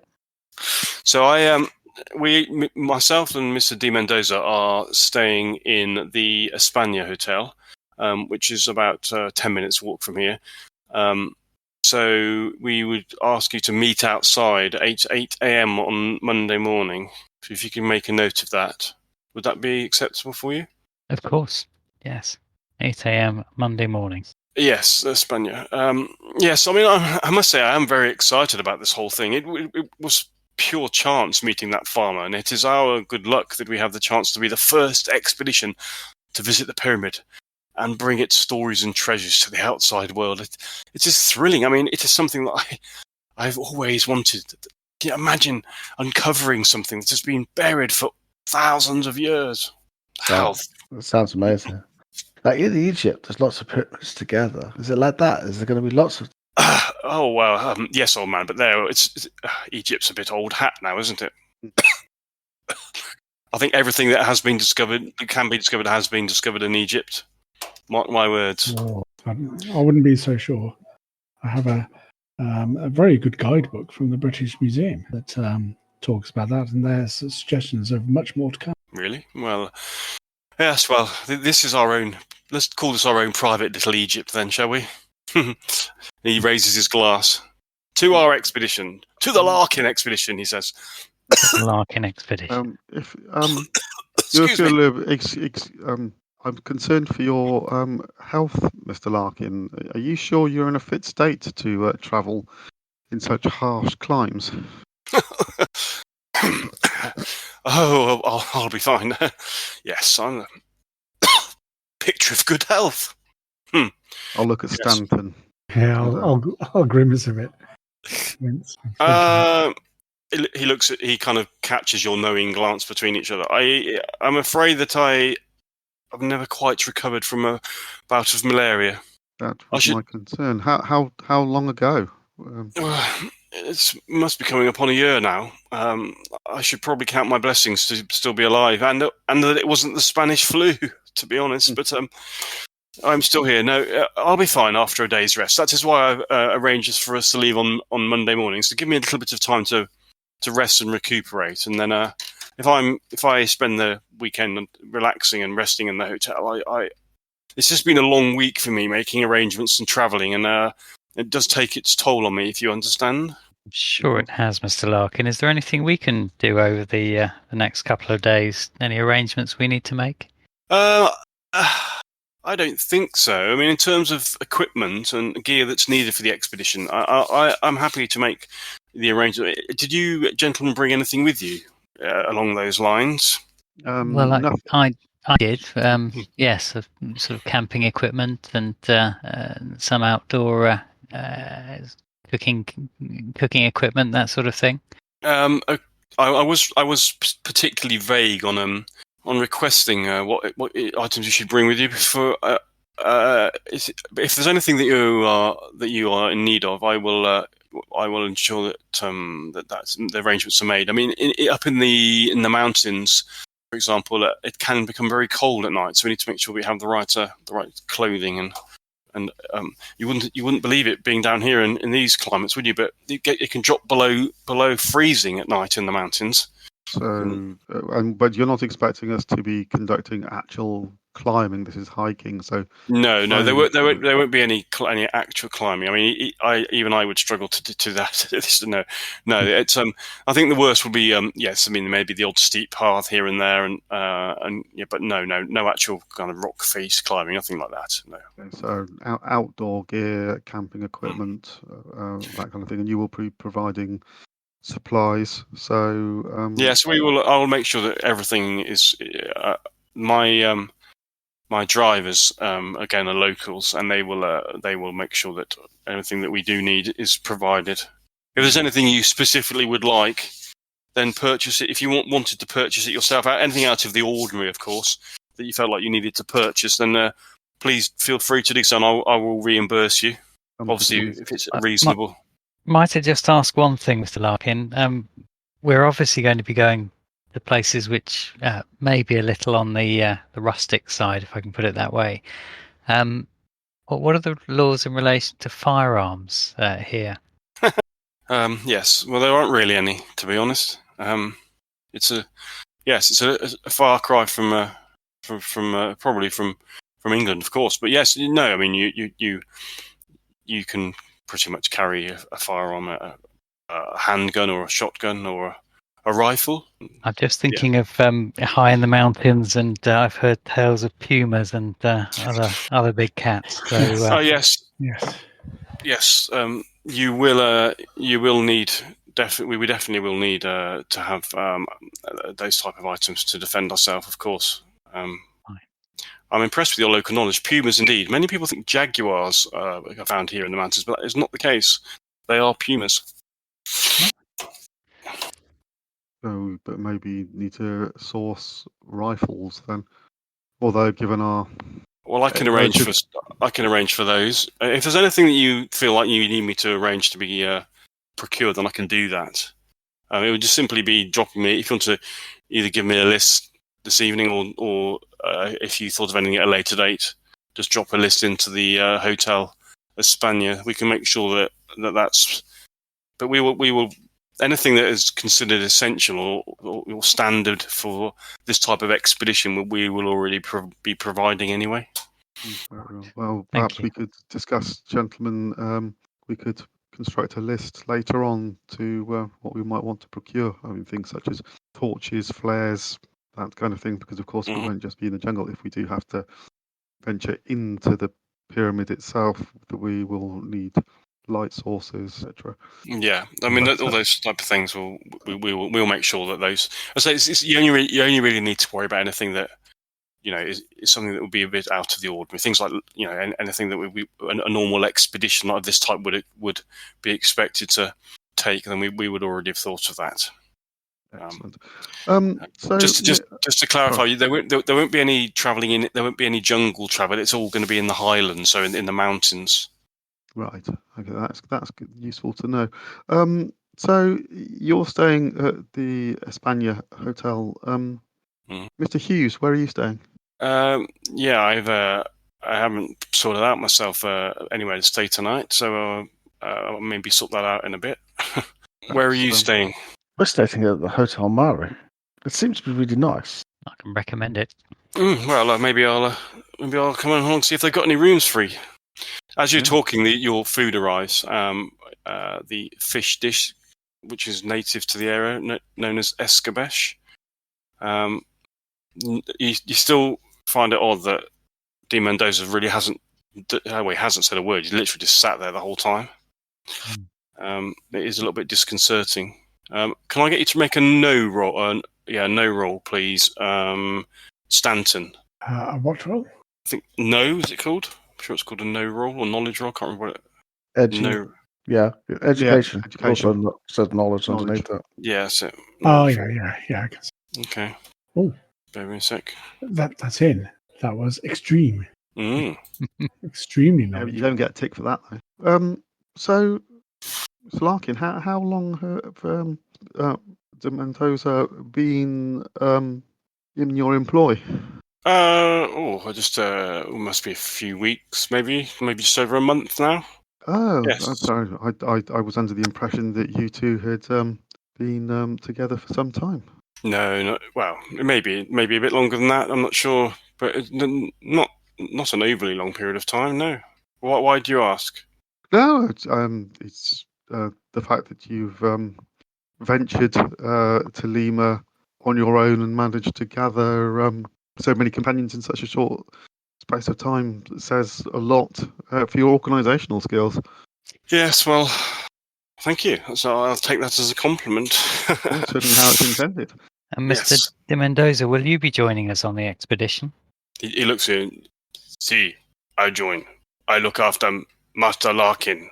S5: so myself and Mr. Di Mendoza are staying in the España Hotel, which is about 10 minutes walk from here. So we would ask you to meet outside 8 a.m. on Monday morning. If you can make a note of that, would that be acceptable for you?
S3: Of course. Yes. 8 a.m. Monday morning.
S5: Yes, España. Yes, I mean, I must say I am very excited about this whole thing. It was pure chance meeting that farmer, and it is our good luck that we have the chance to be the first expedition to visit the pyramid and bring its stories and treasures to the outside world. It is thrilling. I mean, it is something that I've always wanted. Can you imagine uncovering something that has been buried for thousands of years? How?
S1: That sounds amazing. Like in Egypt, there's lots of pyramids together. Is it like that? Is there going to be lots of?
S5: Oh well, yes, old man. But Egypt's a bit old hat now, isn't it? I think everything that has been discovered, that can be discovered, has been discovered in Egypt. Mark my words.
S4: Oh, I wouldn't be so sure. I have a very good guidebook from the British Museum that talks about that, and there's suggestions of much more to come.
S5: Really? Well, yes. Well, this is our own. Let's call this our own private little Egypt, then, shall we? He raises his glass. To our expedition, to the Larkin expedition, he says.
S3: Larkin expedition.
S2: If
S5: Excuse me.
S2: I'm concerned for your health, Mr. Larkin. Are you sure you're in a fit state to travel in such harsh climes?
S5: I'll be fine. Yes, I'm a picture of good health.
S2: I'll look at
S5: Yes.
S2: Stanton.
S4: Yeah, I'll grimace a bit.
S5: He looks at. He kind of catches your knowing glance between each other. I'm afraid that I've never quite recovered from a bout of malaria.
S2: That was my concern. How long ago?
S5: It must be coming upon a year now. I should probably count my blessings to still be alive, and that it wasn't the Spanish flu, to be honest. But I'm still here. No, I'll be fine after a day's rest. That is why I've arranged for us to leave on Monday morning. So give me a little bit of time to rest and recuperate, and then if I spend the weekend relaxing and resting in the hotel, it's just been a long week for me making arrangements and travelling, and it does take its toll on me, if you understand.
S3: Sure, it has, Mr. Larkin. Is there anything we can do over the next couple of days? Any arrangements we need to make?
S5: I don't think so. I mean, in terms of equipment and gear that's needed for the expedition, I'm happy to make the arrangement. Did you gentlemen bring anything with you along those lines?
S3: Well, I did. Yes, sort of camping equipment and some outdoor cooking equipment, that sort of thing.
S5: I was particularly vague on requesting what items you should bring with you. If there's anything that you are in need of, I will ensure that the arrangements are made. I mean, up in the mountains, for example, it can become very cold at night, so we need to make sure we have the right clothing and you wouldn't believe it being down here in these climates, would you? But it can drop below freezing at night in the mountains.
S2: So, but you're not expecting us to be conducting actual climbing. This is hiking. So
S5: no, there won't be any actual climbing. I mean, I would struggle to do that. No. It's I think the worst would be yes. I mean, maybe the odd steep path here and there, and yeah, but no actual kind of rock face climbing, nothing like that. No.
S2: So outdoor gear, camping equipment, that kind of thing, and you will be providing supplies. So
S5: Yes, we will. I'll make sure that everything is my drivers again are locals, and they will make sure that anything that we do need is provided. If there's anything you specifically would like, then purchase it. If you wanted to purchase it yourself, anything out of the ordinary, of course, that you felt like you needed to purchase, then please feel free to do so, and I will reimburse you. Obviously, if it's reasonable.
S3: Might I just ask one thing, Mr. Larkin? We're obviously going to be going to places which may be a little on the rustic side, if I can put it that way. What are the laws in relation to firearms here?
S5: Yes, well, there aren't really any, to be honest. It's a far cry from probably from England, of course. But yes, no, I mean you can pretty much carry a firearm, a handgun or a shotgun or a rifle.
S3: I'm just thinking of high in the mountains, and I've heard tales of pumas and other big cats. So,
S5: yes. You will need. We definitely will need to have those type of items to defend ourselves, of course. I'm impressed with your local knowledge. Pumas, indeed. Many people think jaguars are found here in the mountains, but that is not the case. They are pumas.
S2: So, but maybe need to source rifles then. Although, given our
S5: I can arrange for those. If there's anything that you feel like you need me to arrange to be procured, then I can do that. It would just simply be dropping me. If you want to either give me a list this evening, or if you thought of anything at a later date, just drop a list into the Hotel España. We can make sure that's. But we will. Anything that is considered essential or standard for this type of expedition, we will already be providing anyway.
S2: Well, perhaps we could discuss, gentlemen. We could construct a list later on to what we might want to procure. I mean, things such as torches, flares, that kind of thing, because of course we won't just be in the jungle. If we do have to venture into the pyramid itself, that we will need light sources, etc.
S5: Yeah, I mean, all those type of things. We'll make sure that those. I say you only really need to worry about anything that is something that would be a bit out of the ordinary. Things like anything that a normal expedition like this type would be expected to take. Then we would already have thought of that.
S2: Excellent.
S5: So just to clarify, there won't be any travelling in. There won't be any jungle travel. It's all going to be in the highlands, so in the mountains.
S2: Right. Okay, that's useful to know. So you're staying at the España Hotel. Mr. Hughes, where are you staying?
S5: I haven't sorted out myself anywhere to stay tonight, so I'll maybe sort that out in a bit. Where are you staying?
S1: We're staying at the Hotel Mari. It seems to be really nice.
S3: I can recommend it.
S5: Well, maybe I'll come along and see if they've got any rooms free. As you're talking, your food arrives. The fish dish, which is native to the area, known as escabeche. You still find it odd that De Mendoza really hasn't said a word. He literally just sat there the whole time. It is a little bit disconcerting. Can I get you to make a no roll? No roll, please. Stanton.
S4: What roll?
S5: I think no. Is it called? I'm sure it's called a no roll or knowledge roll. I can't remember what it.
S1: Education.
S2: Yeah,
S1: Also says knowledge underneath that.
S5: Yeah, that's it.
S4: Oh, yeah. I can see.
S5: Okay.
S4: Oh,
S5: bear with me a sec.
S4: That's in. That was extreme. Extremely
S2: Yeah,
S4: knowledge.
S2: you don't get a tick for that though. So, Mr. Larkin, how long have De Mendoza been in your employ?
S5: It must be a few weeks, maybe just over a month now.
S2: Oh,
S5: yes.
S2: I'm sorry. I was under the impression that you two had been together for some time.
S5: No, well, maybe a bit longer than that. I'm not sure, but not an overly long period of time. No. Why do you ask?
S2: No, it's the fact that you've ventured to Lima on your own and managed to gather so many companions in such a short space of time says a lot for your organisational skills.
S5: Yes, well, Thank you. So I'll take that as a compliment.
S2: That's certainly how it's intended.
S3: And Mr.
S5: Yes.
S3: De Mendoza, will you be joining us on the expedition?
S5: He looks at you. See, I join. I look after Master Larkin.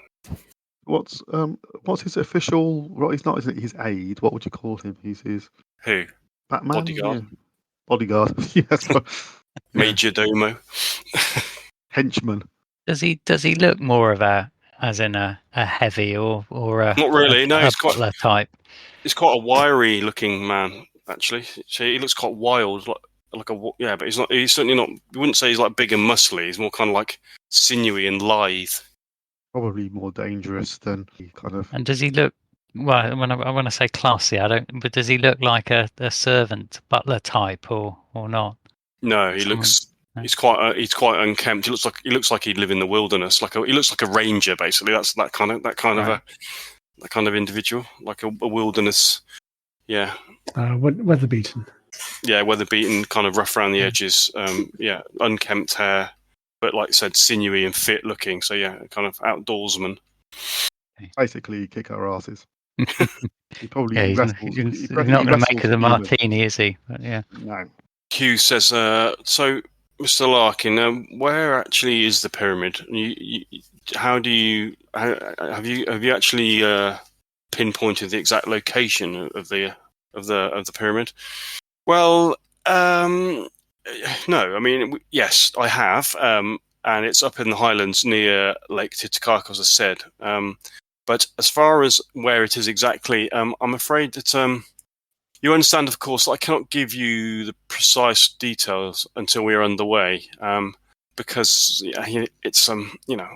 S2: What's his official? Well, he's not his aide. What would you call him? He's his
S5: Who?
S2: Batman.
S5: Bodyguard.
S2: Yeah. Bodyguard. Yes. Yeah.
S5: Major Domo.
S2: Henchman.
S3: Does he look more of a heavy or a
S5: Not really. No, he's quite.
S3: butler type?
S5: He's quite a wiry looking man, actually. So he looks quite wild, but he's not. He's certainly not. You wouldn't say he's like big and muscly. He's more kind of like sinewy and lithe.
S2: Probably more dangerous than kind of.
S3: And does he look? Well, when I want to say classy, I don't. But does he look like a servant butler type or not?
S5: No, he looks. He's quite unkempt. He looks like he'd live in the wilderness. He looks like a ranger, basically. That's that kind of individual, like a wilderness. Yeah.
S4: Weather beaten.
S5: Yeah, weather beaten, kind of rough around the edges. Unkempt hair, but like I said, sinewy and fit looking. So yeah, kind of outdoorsman.
S2: Basically, kick our asses. He probably
S3: Yeah, he's
S2: wrestles.
S3: not going to make it a martini, is he? But yeah.
S2: No.
S5: Hugh says, so Mr. Larkin, where actually is the pyramid? Have you actually pinpointed the exact location of the pyramid? Well, no. I mean, yes, I have, and it's up in the highlands near Lake Titicaca, as I said. But as far as where it is exactly, I'm afraid that you understand, of course, I cannot give you the precise details until we are underway, because it's I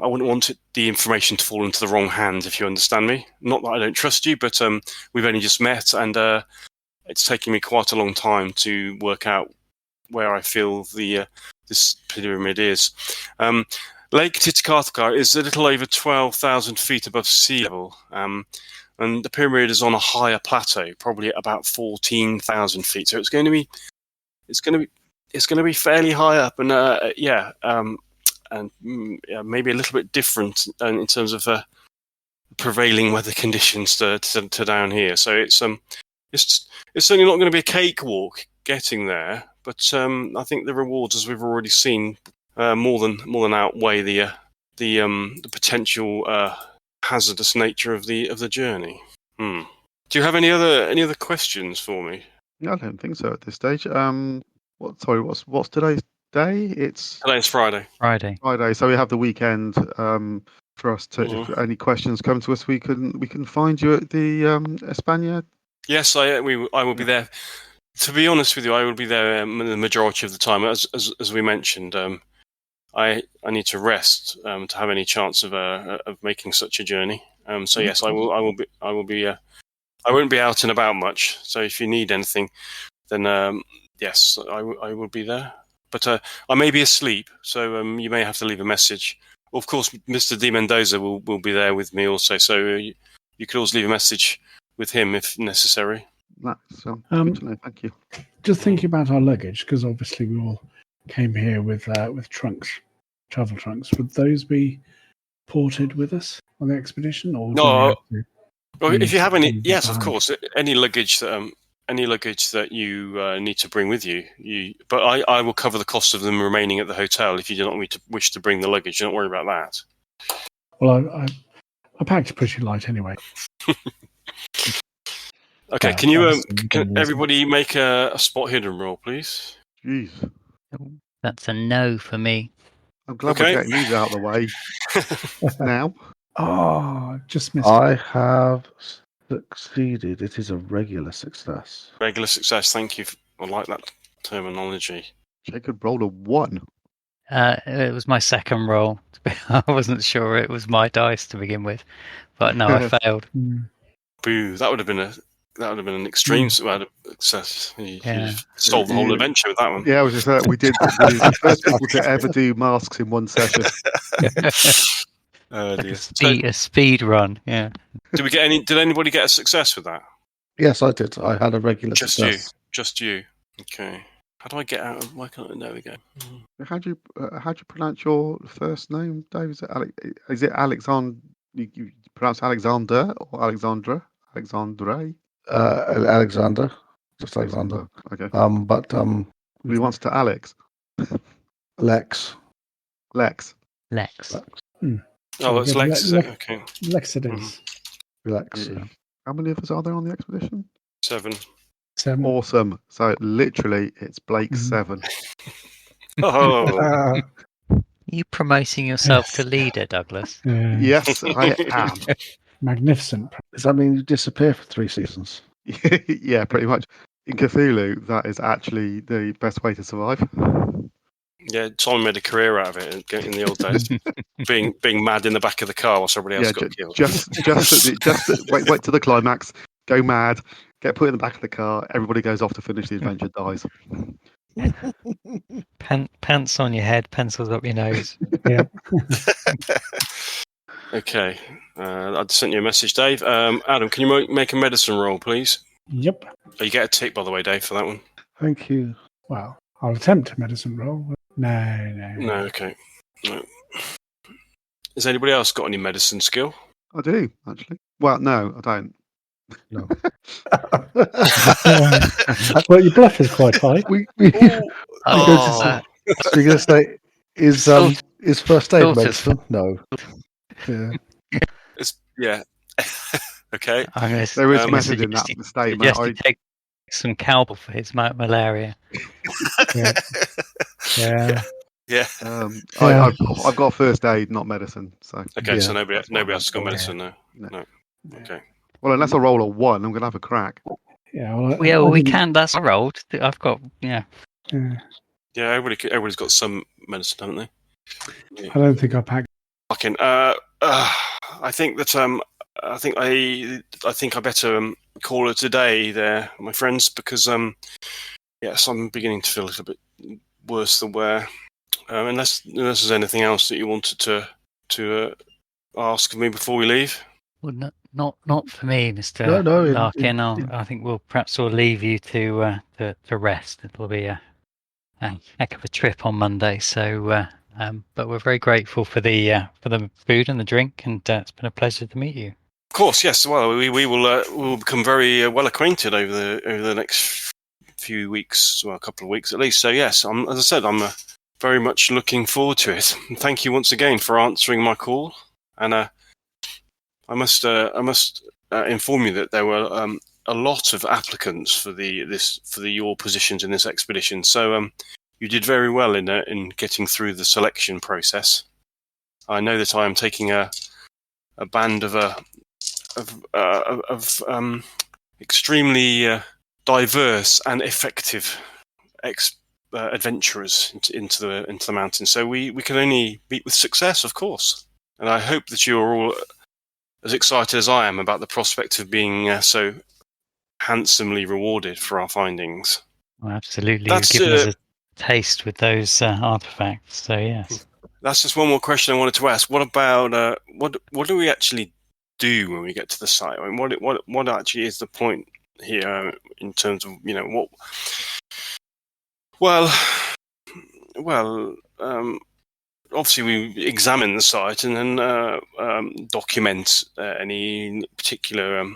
S5: wouldn't want the information to fall into the wrong hands, if you understand me. Not that I don't trust you, but we've only just met, and it's taken me quite a long time to work out where I feel this pyramid is. Lake Titicaca is a little over 12,000 feet above sea level. And the pyramid is on a higher plateau, probably at about 14,000 feet. So it's going to be fairly high up, and maybe a little bit different in terms of prevailing weather conditions to down here. So it's certainly not going to be a cakewalk getting there, but I think the rewards, as we've already seen, more than outweigh the potential hazardous nature of the journey. Do you have any other questions for me?
S2: No, I don't think so at this stage. What's today's day?
S5: Today's Friday.
S3: Friday.
S2: So we have the weekend for us to. If any questions come to us, we can find you at the España.
S5: Yes, I will be there. To be honest with you, I will be there the majority of the time. As we mentioned, I need to rest to have any chance of making such a journey. So yes, I will be. I won't be out and about much. So if you need anything, then yes, I will be there. But I may be asleep, so you may have to leave a message. Of course, Mr. De Mendoza will be there with me also. So you could always leave a message with him if necessary.
S2: That's good to know. Thank you.
S4: Just thinking about our luggage, because obviously we all came here with trunks, travel trunks. Would those be ported with us on the expedition, or
S5: no? Well, if you have any, yes, of course. Any luggage that you need to bring with you. But I will cover the cost of them remaining at the hotel if you do not wish to bring the luggage. Don't worry about that.
S4: Well, I packed pretty light anyway.
S5: Okay, can everybody make a spot hidden roll, please?
S2: Jeez.
S3: That's a no for me.
S2: I'm glad we're getting these out of the way now.
S4: Oh, just missed.
S1: I have succeeded. It is a regular success.
S5: Regular success. Thank you. I like that terminology.
S2: Jacob rolled a 1.
S3: It was my second roll. I wasn't sure it was my dice to begin with, but no, I failed.
S5: Boo! That would have been an extreme success. You solved the whole adventure with that one.
S2: Yeah, I was just saying, we did the first people to ever do masks in one session.
S3: Like a speed run. Yeah.
S5: Did anybody get a success with that?
S1: Yes, I did. I had a regular success.
S5: Just you. Okay. How do I get out of? Why can't I? There we go.
S2: How do you pronounce your first name, Dave? Is it Alexander? You pronounce Alexander or Alexandra? Alexandre?
S1: Alexander, just Alexander.
S2: Okay.
S1: But
S2: He wants to Alex.
S1: Lex.
S2: Lex.
S3: Lex.
S5: Oh, it's Lex, is it? Okay.
S4: Lex it is.
S1: Lex.
S2: Yeah. How many of us are there on the expedition?
S5: 7.
S4: 7.
S2: Awesome. So literally, it's Blake's 7.
S5: Oh,
S3: Are you promoting yourself to leader, Douglas?
S2: Yes, I am.
S4: Magnificent.
S1: Does that mean you disappear for 3 seasons?
S2: Yeah, pretty much. In Cthulhu, that is actually the best way to survive.
S5: yeah. Tom made a career out of it in the old days, being mad in the back of the car while somebody else got killed.
S2: Wait to the climax. Go mad. Get put in the back of the car. Everybody goes off to finish the adventure. Dies.
S3: Pants on your head, pencils up your nose.
S4: Yeah.
S5: Okay. I just sent you a message, Dave. Adam, can you make a medicine roll, please?
S4: Yep.
S5: Oh, you get a tick, by the way, Dave, for that one.
S1: Thank you.
S4: Well, I'll attempt a medicine roll. No.
S5: No, okay. No. Has anybody else got any medicine skill?
S2: I do, actually. Well, no, I don't.
S1: No.
S4: Well, your bluff is quite high.
S5: Oh,
S1: You're going to say, is first aid
S3: Sort of.
S1: medicine? No. Yeah.
S5: yeah. Okay.
S3: I'm going to
S2: There is method in that statement.
S3: suggest he take some Calpol for his malaria.
S4: Yeah.
S5: Yeah.
S2: I've got first aid, not medicine. So
S5: Okay,
S1: Yeah.
S5: so nobody else has got
S4: Yeah.
S5: medicine, no.
S2: No.
S5: Okay.
S2: Well, unless I roll a 1, I'm going to have a crack.
S4: Yeah. Well,
S3: We can. That's I rolled. I've got. Yeah.
S4: Yeah.
S5: Yeah, everybody's got some medicine, haven't they?
S4: I don't think I packed.
S5: Fucking. I think that I think I better call it a day there, my friends, because yes, I'm beginning to feel a little bit worse than where. Unless there's anything else that you wanted to ask of me before we leave.
S3: Well, not for me, Mr.
S1: No,
S3: Larkin. I think we'll perhaps leave you to rest. It'll be a heck of a trip on Monday. So, but we're very grateful for the food and the drink, and it's been a pleasure to meet you.
S5: Of course, yes. Well, we will become very well acquainted over the next few weeks, well, a couple of weeks at least. So yes, as I said, I'm very much looking forward to it. And thank you once again for answering my call. And I must inform you that there were a lot of applicants for your positions in this expedition. So you did very well in getting through the selection process. I know that I am taking a band of extremely diverse and effective adventurers into the mountains. So we can only meet with success, of course. And I hope that you are all as excited as I am about the prospect of being so handsomely rewarded for our findings.
S3: Well, absolutely,
S5: That's,
S3: you've given us a taste with those artifacts. So yes.
S5: That's just one more question I wanted to ask. What about what do we actually do when we get to the site? I mean, what actually is the point here in terms of what? Well. Obviously, we examine the site and then document any particular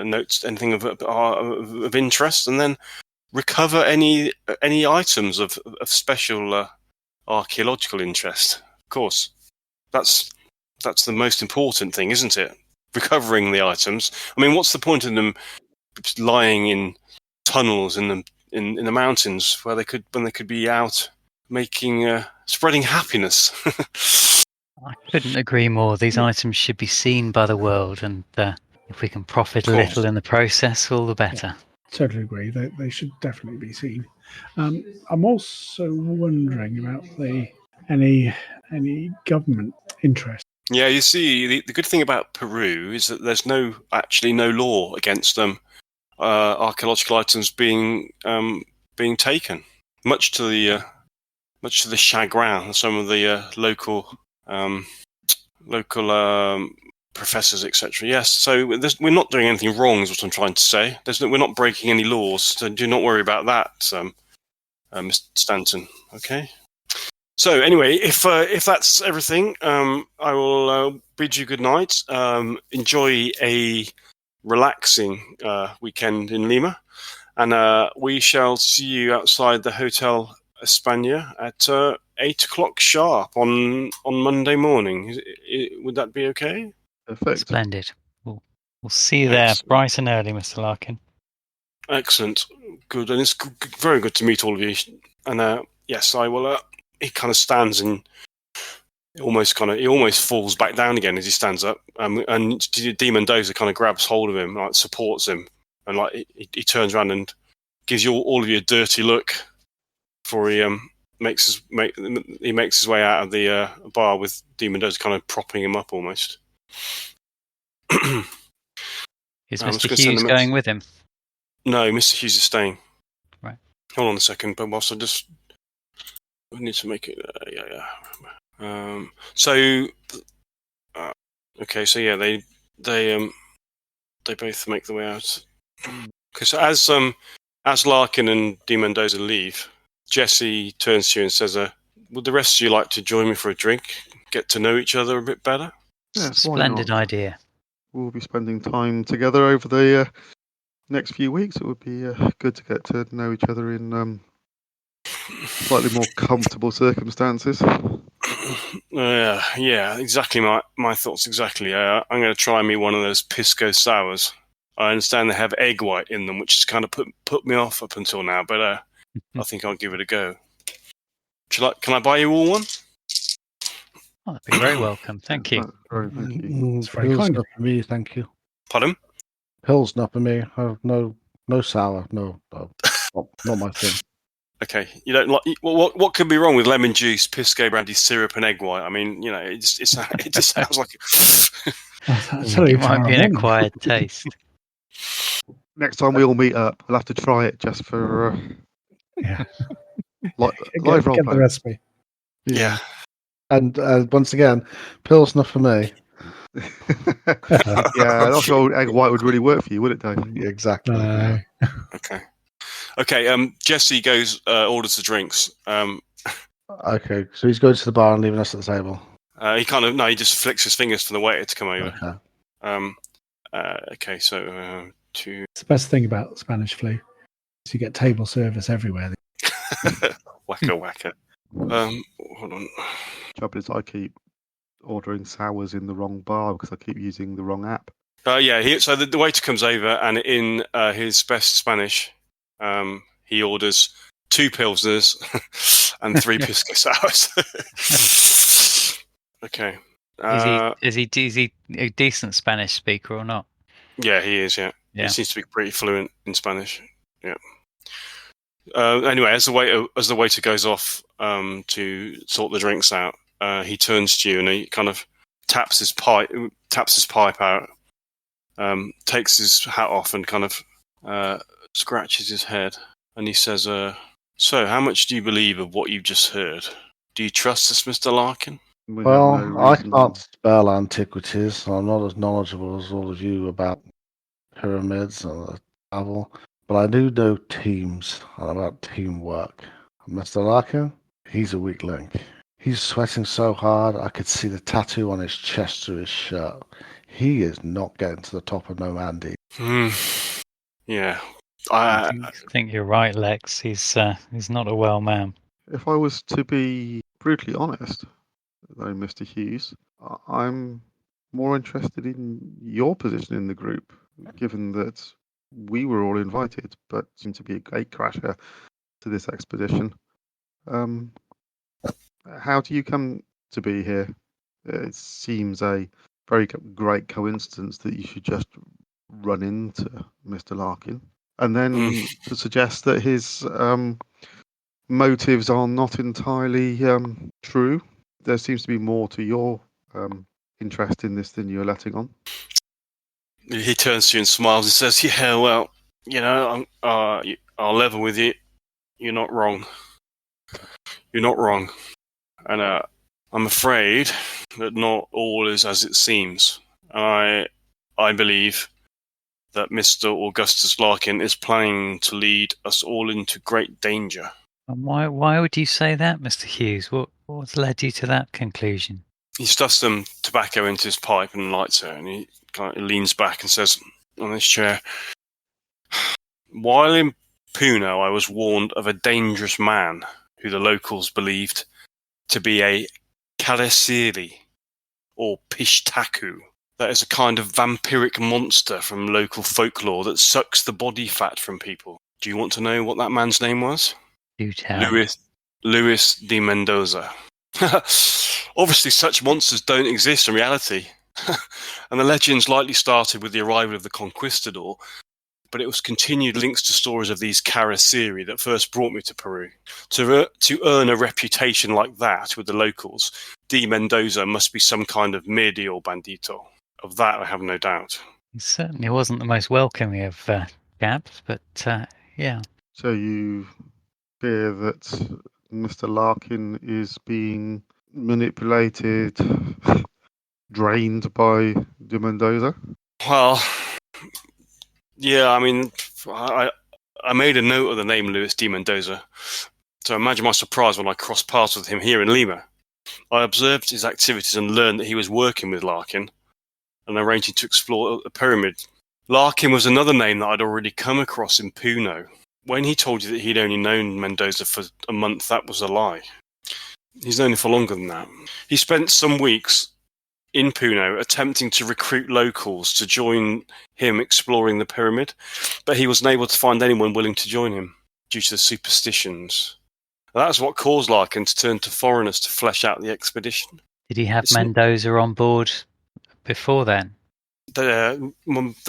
S5: notes, anything of interest, and then recover any items of special archaeological interest. Of course, that's the most important thing, isn't it? Recovering the items. I mean, what's the point of them lying in tunnels in the mountains when they could be out making spreading happiness?
S3: I couldn't agree more. These items should be seen by the world, and if we can profit a little in the process, all the better.
S4: Totally agree. They should definitely be seen. I'm also wondering about any government interest.
S5: Yeah, you see, the good thing about Peru is that there's no law against them archaeological items being taken, much to the chagrin of some of the local professors, etc. Yes, so we're not doing anything wrong, is what I'm trying to say. We're not breaking any laws, so do not worry about that, Mr. Stanton. Okay. So anyway, if that's everything, I will bid you good night. Enjoy a relaxing weekend in Lima, and we shall see you outside the Hotel España at 8 o'clock sharp on Monday morning. Would that be okay?
S2: Perfect.
S3: Splendid. We'll see you there
S5: Excellent.
S3: bright and early, Mr. Larkin.
S5: Excellent. Good. And it's very good to meet all of you. And yes, I will. He kind of stands and he almost falls back down again as he stands up. And Demon Dozer kind of grabs hold of him, like supports him, and like he turns around and gives you all of you a dirty look before he makes his way out of the bar with Demon Dozer kind of propping him up almost.
S3: Is Mr. Hughes going with him?
S5: No, Mr. Hughes is staying.
S3: Right.
S5: Hold on a second, but whilst I need to make it. Okay, so yeah, they both make the way out. Okay, so as Larkin and De Mendoza leave, Jesse turns to you and says, "Would the rest of you like to join me for a drink? Get to know each other a bit better?"
S2: Yes, why
S3: Splendid
S2: not?
S3: idea.
S2: We'll be spending time together over the next few weeks. It would be good to get to know each other in slightly more comfortable circumstances.
S5: Yeah, exactly. My thoughts exactly. I'm going to try me one of those pisco sours. I understand they have egg white in them, which has kind of put me off up until now, but I think I'll give it a go. Can I buy you all one?
S3: Oh, that'd be very welcome. Thank you.
S2: Thank you.
S4: It's very
S1: Pills
S4: kind.
S1: not for me, thank you.
S5: Pardon?
S1: Pills not for me. I have no sour. No, not my thing.
S5: Okay, you don't like what could be wrong with lemon juice, pisco brandy, syrup, and egg white? I mean, it just sounds like
S3: It might be an acquired taste.
S2: Next time we all meet up, we'll have to try it just for live role
S4: get the
S2: play.
S4: recipe.
S5: Yeah.
S1: And once again, pills not for me.
S2: Yeah, that's old egg white would really work for you, would it, Dave?
S1: Yeah, exactly. yeah.
S5: Okay. Jesse goes orders the drinks.
S1: Okay, so he's going to the bar and leaving us at the table.
S5: He just flicks his fingers for the waiter to come over.
S1: Okay.
S5: Okay, so two.
S4: It's the best thing about Spanish flu is you get table service everywhere.
S5: Whacker. Hold on.
S2: Trouble is, I keep ordering sours in the wrong bar because I keep using the wrong app.
S5: So the waiter comes over and in his best Spanish, he orders 2 pilsners and 3 pisco sours. Okay.
S3: Is he a decent Spanish speaker or not?
S5: Yeah, he is. Yeah. He seems to be pretty fluent in Spanish. Yeah. Anyway, as the waiter goes off to sort the drinks out, he turns to you and he kind of taps his pipe out, takes his hat off and kind of scratches his head, and he says, "So, how much do you believe of what you've just heard? Do you trust this, Mr. Larkin?"
S1: Well, I can't spell antiquities. I'm not as knowledgeable as all of you about pyramids and travel, but I do know teams and about teamwork. Mr. Larkin, he's a weak link. He's sweating so hard I could see the tattoo on his chest through his shirt. He is not getting to the top of no Mandy.
S5: Yeah.
S3: I think you're right, Lex. He's not a well man.
S2: If I was to be brutally honest, though, Mr. Hughes, I'm more interested in your position in the group, given that we were all invited, but seem to be a gatecrasher to this expedition. How do you come to be here? It seems a very great coincidence that you should just run into Mr. Larkin, and then to suggest that his motives are not entirely true. There seems to be more to your interest in this than you're letting on.
S5: He turns to you and smiles and says, "Yeah, well, I'll level with you. You're not wrong. You're not wrong. And I'm afraid that not all is as it seems. I believe that Mr. Augustus Larkin is planning to lead us all into great danger."
S3: And why would you say that, Mr. Hughes? What's led you to that conclusion?
S5: He stuffs some tobacco into his pipe and lights it, and he kind of leans back and says on his chair, "While in Puno, I was warned of a dangerous man who the locals believed to be a Karesiri, or Pishtaku. That is a kind of vampiric monster from local folklore that sucks the body fat from people. Do you want to know what that man's name was?
S3: Do tell.
S5: Luis de Mendoza." Obviously, such monsters don't exist in reality, and the legends likely started with the arrival of the conquistador, but it was continued links to stories of these Karesiri that first brought me to Peru. To earn a reputation like that with the locals, de Mendoza must be some kind of medio bandito. Of that, I have no doubt.
S3: He certainly wasn't the most welcoming of chaps, but yeah.
S2: So you fear that Mr. Larkin is being manipulated, drained by de Mendoza?
S5: Well, yeah, I mean, I made a note of the name Luis de Mendoza, so imagine my surprise when I crossed paths with him here in Lima. I observed his activities and learned that he was working with Larkin and arranging to explore the pyramid. Larkin was another name that I'd already come across in Puno. When he told you that he'd only known Mendoza for a month, that was a lie. He's known him for longer than that. He spent some weeks in Puno attempting to recruit locals to join him exploring the pyramid, but he wasn't able to find anyone willing to join him due to the superstitions. That's what caused Larkin to turn to foreigners to flesh out the expedition.
S3: Did he have Mendoza on board before then?
S5: The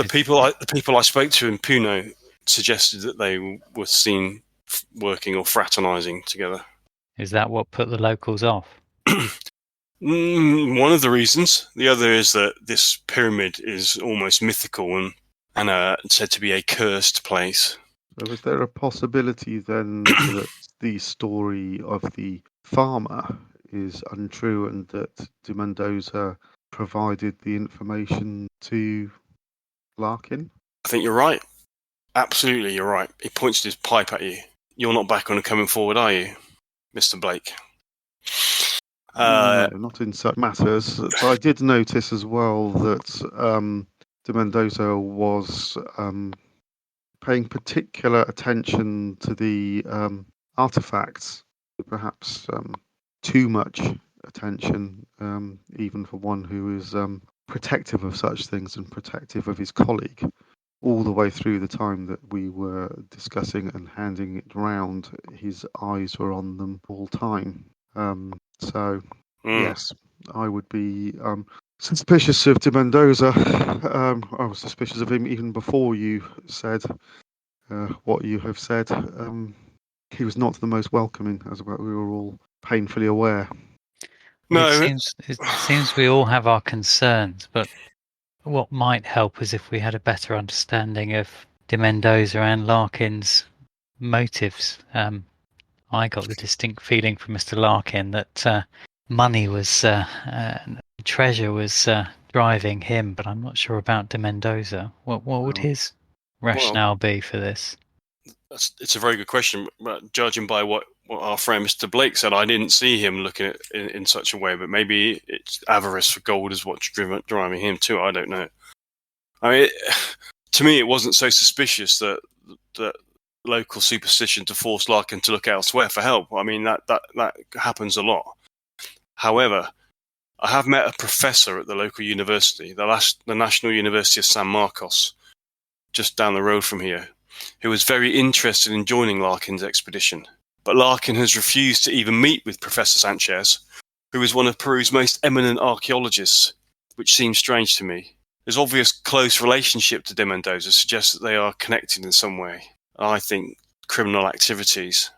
S5: people I spoke to in Puno suggested that they were seen working or fraternising together.
S3: Is that what put the locals off?
S5: One of the reasons. The other is that this pyramid is almost mythical and said to be a cursed place.
S2: So is there a possibility then that the story of the farmer is untrue and that de Mendoza provided the information to Larkin?
S5: I think you're right. Absolutely, you're right. He points his pipe at you. You're not back on and coming forward, are you, Mr. Blake?
S2: No, not in such matters. But I did notice as well that de Mendoza was paying particular attention to the artifacts, perhaps too much attention, even for one who is protective of such things and protective of his colleague. All the way through the time that we were discussing and handing it round, his eyes were on them all time. Yes, I would be suspicious of de Mendoza. I was suspicious of him even before you said what you have said. He was not the most welcoming, as we were all painfully aware.
S5: No,
S3: it seems we all have our concerns, but what might help is if we had a better understanding of de Mendoza and Larkin's motives. I got the distinct feeling from Mr. Larkin that money was treasure was driving him, but I'm not sure about de Mendoza. What would his rationale be for this?
S5: It's a very good question. But judging by what our friend Mr. Blake said, I didn't see him looking at it in such a way, but maybe it's avarice for gold is what's driving him too. I don't know. I mean, to me, it wasn't so suspicious that local superstition to force Larkin to look elsewhere for help. I mean, that happens a lot. However, I have met a professor at the local university, the National University of San Marcos, just down the road from here, who was very interested in joining Larkin's expedition. But Larkin has refused to even meet with Professor Sanchez, who is one of Peru's most eminent archaeologists, which seems strange to me. His obvious close relationship to de Mendoza suggests that they are connected in some way. I think criminal activities,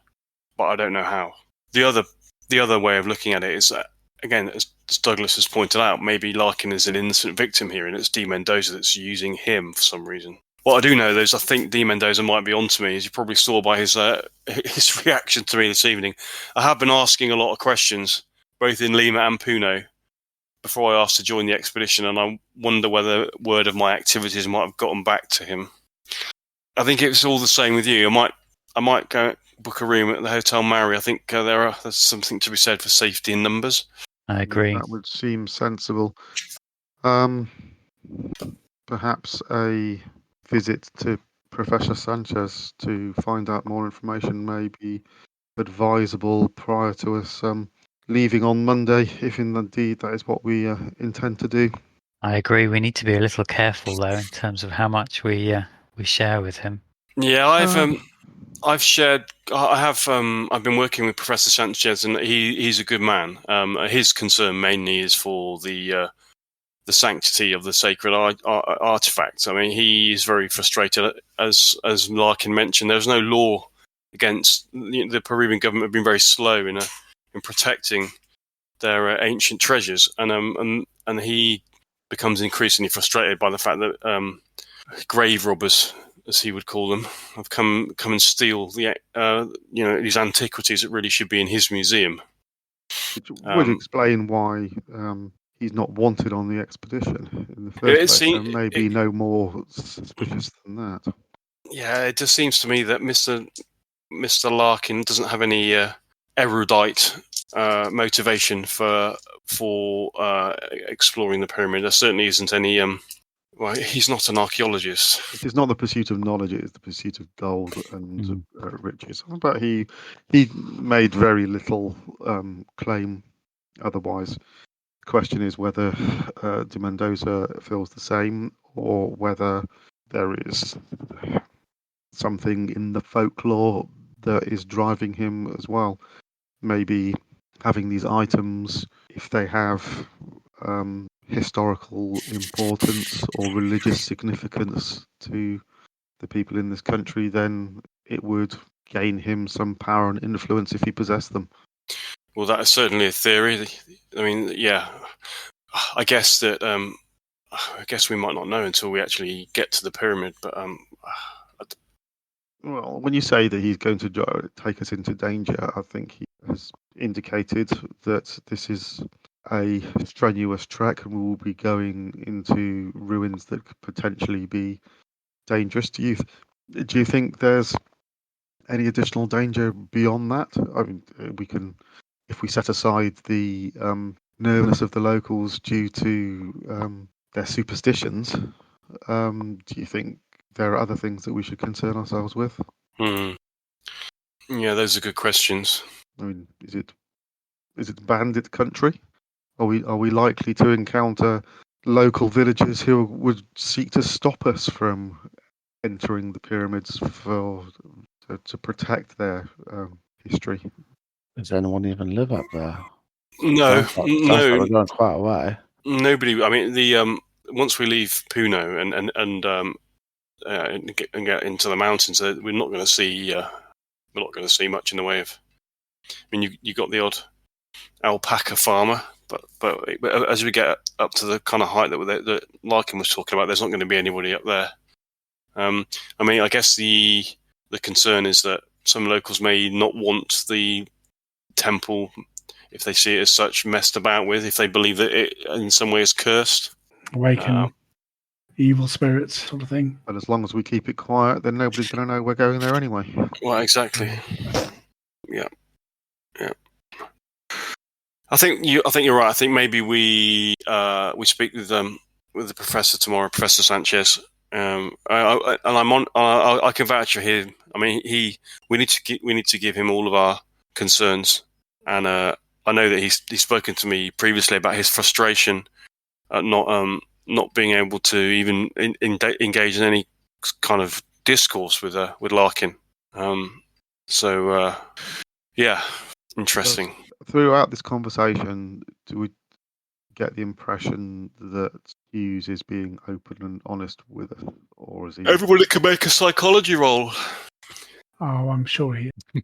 S5: but I don't know how. The other way of looking at it is that, again, as Douglas has pointed out, maybe Larkin is an innocent victim here, and it's de Mendoza that's using him for some reason. What I do know, though, is I think de Mendoza might be onto me, as you probably saw by his reaction to me this evening. I have been asking a lot of questions, both in Lima and Puno, before I asked to join the expedition, and I wonder whether word of my activities might have gotten back to him. I think it's all the same with you. I might go book a room at the Hotel Maui. I think there's something to be said for safety in numbers.
S3: I agree.
S2: That would seem sensible. Perhaps a visit to Professor Sanchez to find out more information may be advisable prior to us leaving on Monday, if indeed that is what we intend to do.
S3: I agree. We need to be a little careful, though, in terms of how much we share with him.
S5: Yeah, I've been working with Professor Sanchez, and he's a good man. His concern mainly is for the sanctity of the sacred artifacts. I mean, he is very frustrated, as Larkin mentioned. There's no law against the Peruvian government. Have been very slow in protecting their ancient treasures, and he becomes increasingly frustrated by the fact that grave robbers, as he would call them, have come and steal these antiquities that really should be in his museum.
S2: Which would explain why he's not wanted on the expedition in the first place. And maybe no more suspicious than that.
S5: Yeah, it just seems to me that Mr. Larkin doesn't have any erudite motivation for exploring the pyramid. There certainly isn't any. Well, he's not an archaeologist.
S2: It is not the pursuit of knowledge; it is the pursuit of gold and riches. But he made very little claim otherwise. The question is whether de Mendoza feels the same, or whether there is something in the folklore that is driving him as well. Maybe having these items, if they have historical importance or religious significance to the people in this country, then it would gain him some power and influence if he possessed them.
S5: Well, that is certainly a theory. I mean, yeah, I guess that we might not know until we actually get to the pyramid. But
S2: well, when you say that he's going to take us into danger, I think he has indicated that this is a strenuous trek and we will be going into ruins that could potentially be dangerous. Do you think there's any additional danger beyond that? I mean, we can, if we set aside the nervousness of the locals due to their superstitions, do you think there are other things that we should concern ourselves with?
S5: Yeah, those are good questions.
S2: I mean, is it bandit country? Are we likely to encounter local villagers who would seek to stop us from entering the pyramids to protect their history?
S1: Does anyone even live up there?
S5: No.
S1: Sounds like we're going quite a way.
S5: Nobody. I mean, the once we leave Puno and get into the mountains, we're not going to see much in the way of. I mean, you got the odd alpaca farmer, but as we get up to the kind of height that Larkin was talking about, there's not going to be anybody up there. I mean, I guess the concern is that some locals may not want the temple, if they see it as such, messed about with, if they believe that it in some way is cursed.
S4: Awaken evil spirits, sort of thing.
S2: But as long as we keep it quiet, then nobody's going to know we're going there anyway.
S5: Well, exactly. Yeah. I think you're right. I think maybe we speak with the professor tomorrow, Professor Sanchez. I can vouch for him. I mean, we need to give him all of our concerns, and I know that he's spoken to me previously about his frustration at not being able to even engage in any kind of discourse with Larkin. Yeah, interesting.
S2: Throughout this conversation, do we get the impression that Hughes is being open and honest with us, or is he?
S5: Everybody can make a psychology roll.
S4: Oh, I'm sure he is.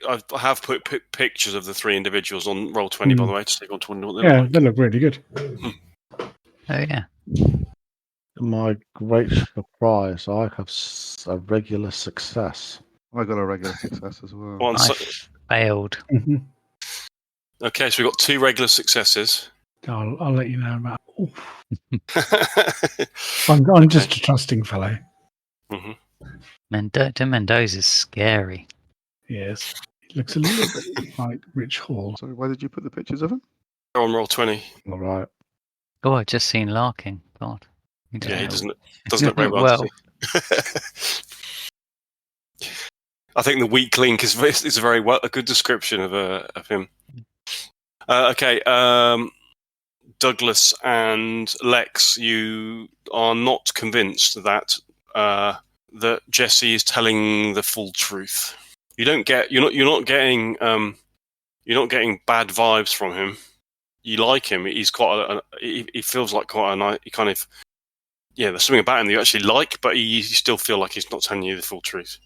S5: I have put pictures of the three individuals on Roll20, by the way, to see what they look like.
S4: Yeah, they look really good.
S3: Oh yeah.
S1: To my great surprise, I have a regular success.
S2: I got a regular success as well.
S3: I failed.
S4: Mm-hmm.
S5: Okay, so we've got 2 regular successes.
S4: I'll let you know about. I'm just a trusting fellow.
S5: Mm-hmm.
S3: Mendoza's scary.
S4: Yes. He looks a little bit like Rich Hall.
S2: Sorry, where did you put the pictures of him?
S5: On roll 20.
S1: All right.
S3: Oh, I've just seen Larkin. God.
S5: Yeah, he
S3: does
S5: doesn't look very well,
S3: well.
S5: does he? I think the weak link is a good description of him. Okay, Douglas and Lex, you are not convinced that that Jesse is telling the full truth. You're not getting bad vibes from him. You like him. He's he feels like quite a nice. He kind of there's something about him that you actually like, but you still feel like he's not telling you the full truth.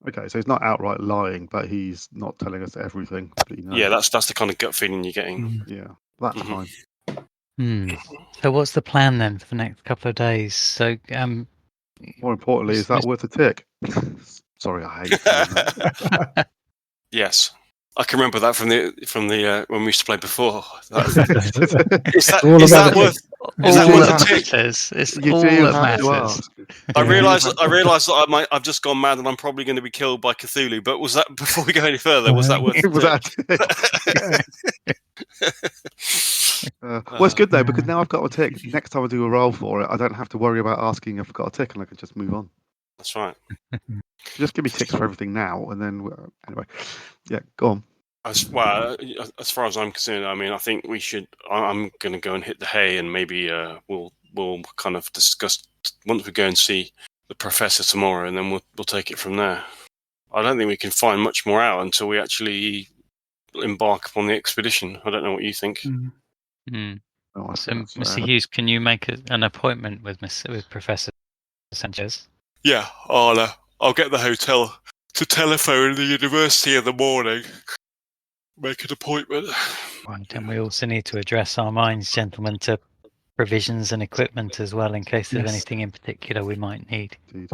S2: Okay, so he's not outright lying, but he's not telling us everything. That he knows.
S5: Yeah, that's the kind of gut feeling you're getting.
S2: Yeah, that's fine.
S3: So what's the plan then for the next couple of days? So
S2: More importantly, is that worth a tick? Sorry, I hate saying that.
S5: Yes, I can remember that from the when we used to play before. Is that worth a tick?
S3: It's
S2: You
S3: all
S2: do
S3: that
S2: have to
S3: matters.
S2: ask.
S5: I realise that I've just gone mad and I'm probably going to be killed by Cthulhu. But was that before we go any further? Was that worth it?
S2: Was that well, it's good though, because now I've got a tick. Next time I do a roll for it, I don't have to worry about asking if I've got a tick, and I can just move on.
S5: That's right.
S2: Just give me ticks for everything now, and then anyway, yeah, go on.
S5: As far as I'm concerned, I mean, I think we should. I'm going to go and hit the hay, and maybe we'll kind of discuss once we go and see the professor tomorrow, and then we'll take it from there. I don't think we can find much more out until we actually embark upon the expedition. I don't know what you think.
S2: Oh,
S3: So, Mr. Hughes, can you make an appointment with Professor Sanchez?
S5: Yeah, I'll get the hotel to telephone the university in the morning. Make an appointment.
S3: Right, and we also need to address our minds, gentlemen, to provisions and equipment as well, in case there's anything in particular we might need.
S2: Indeed.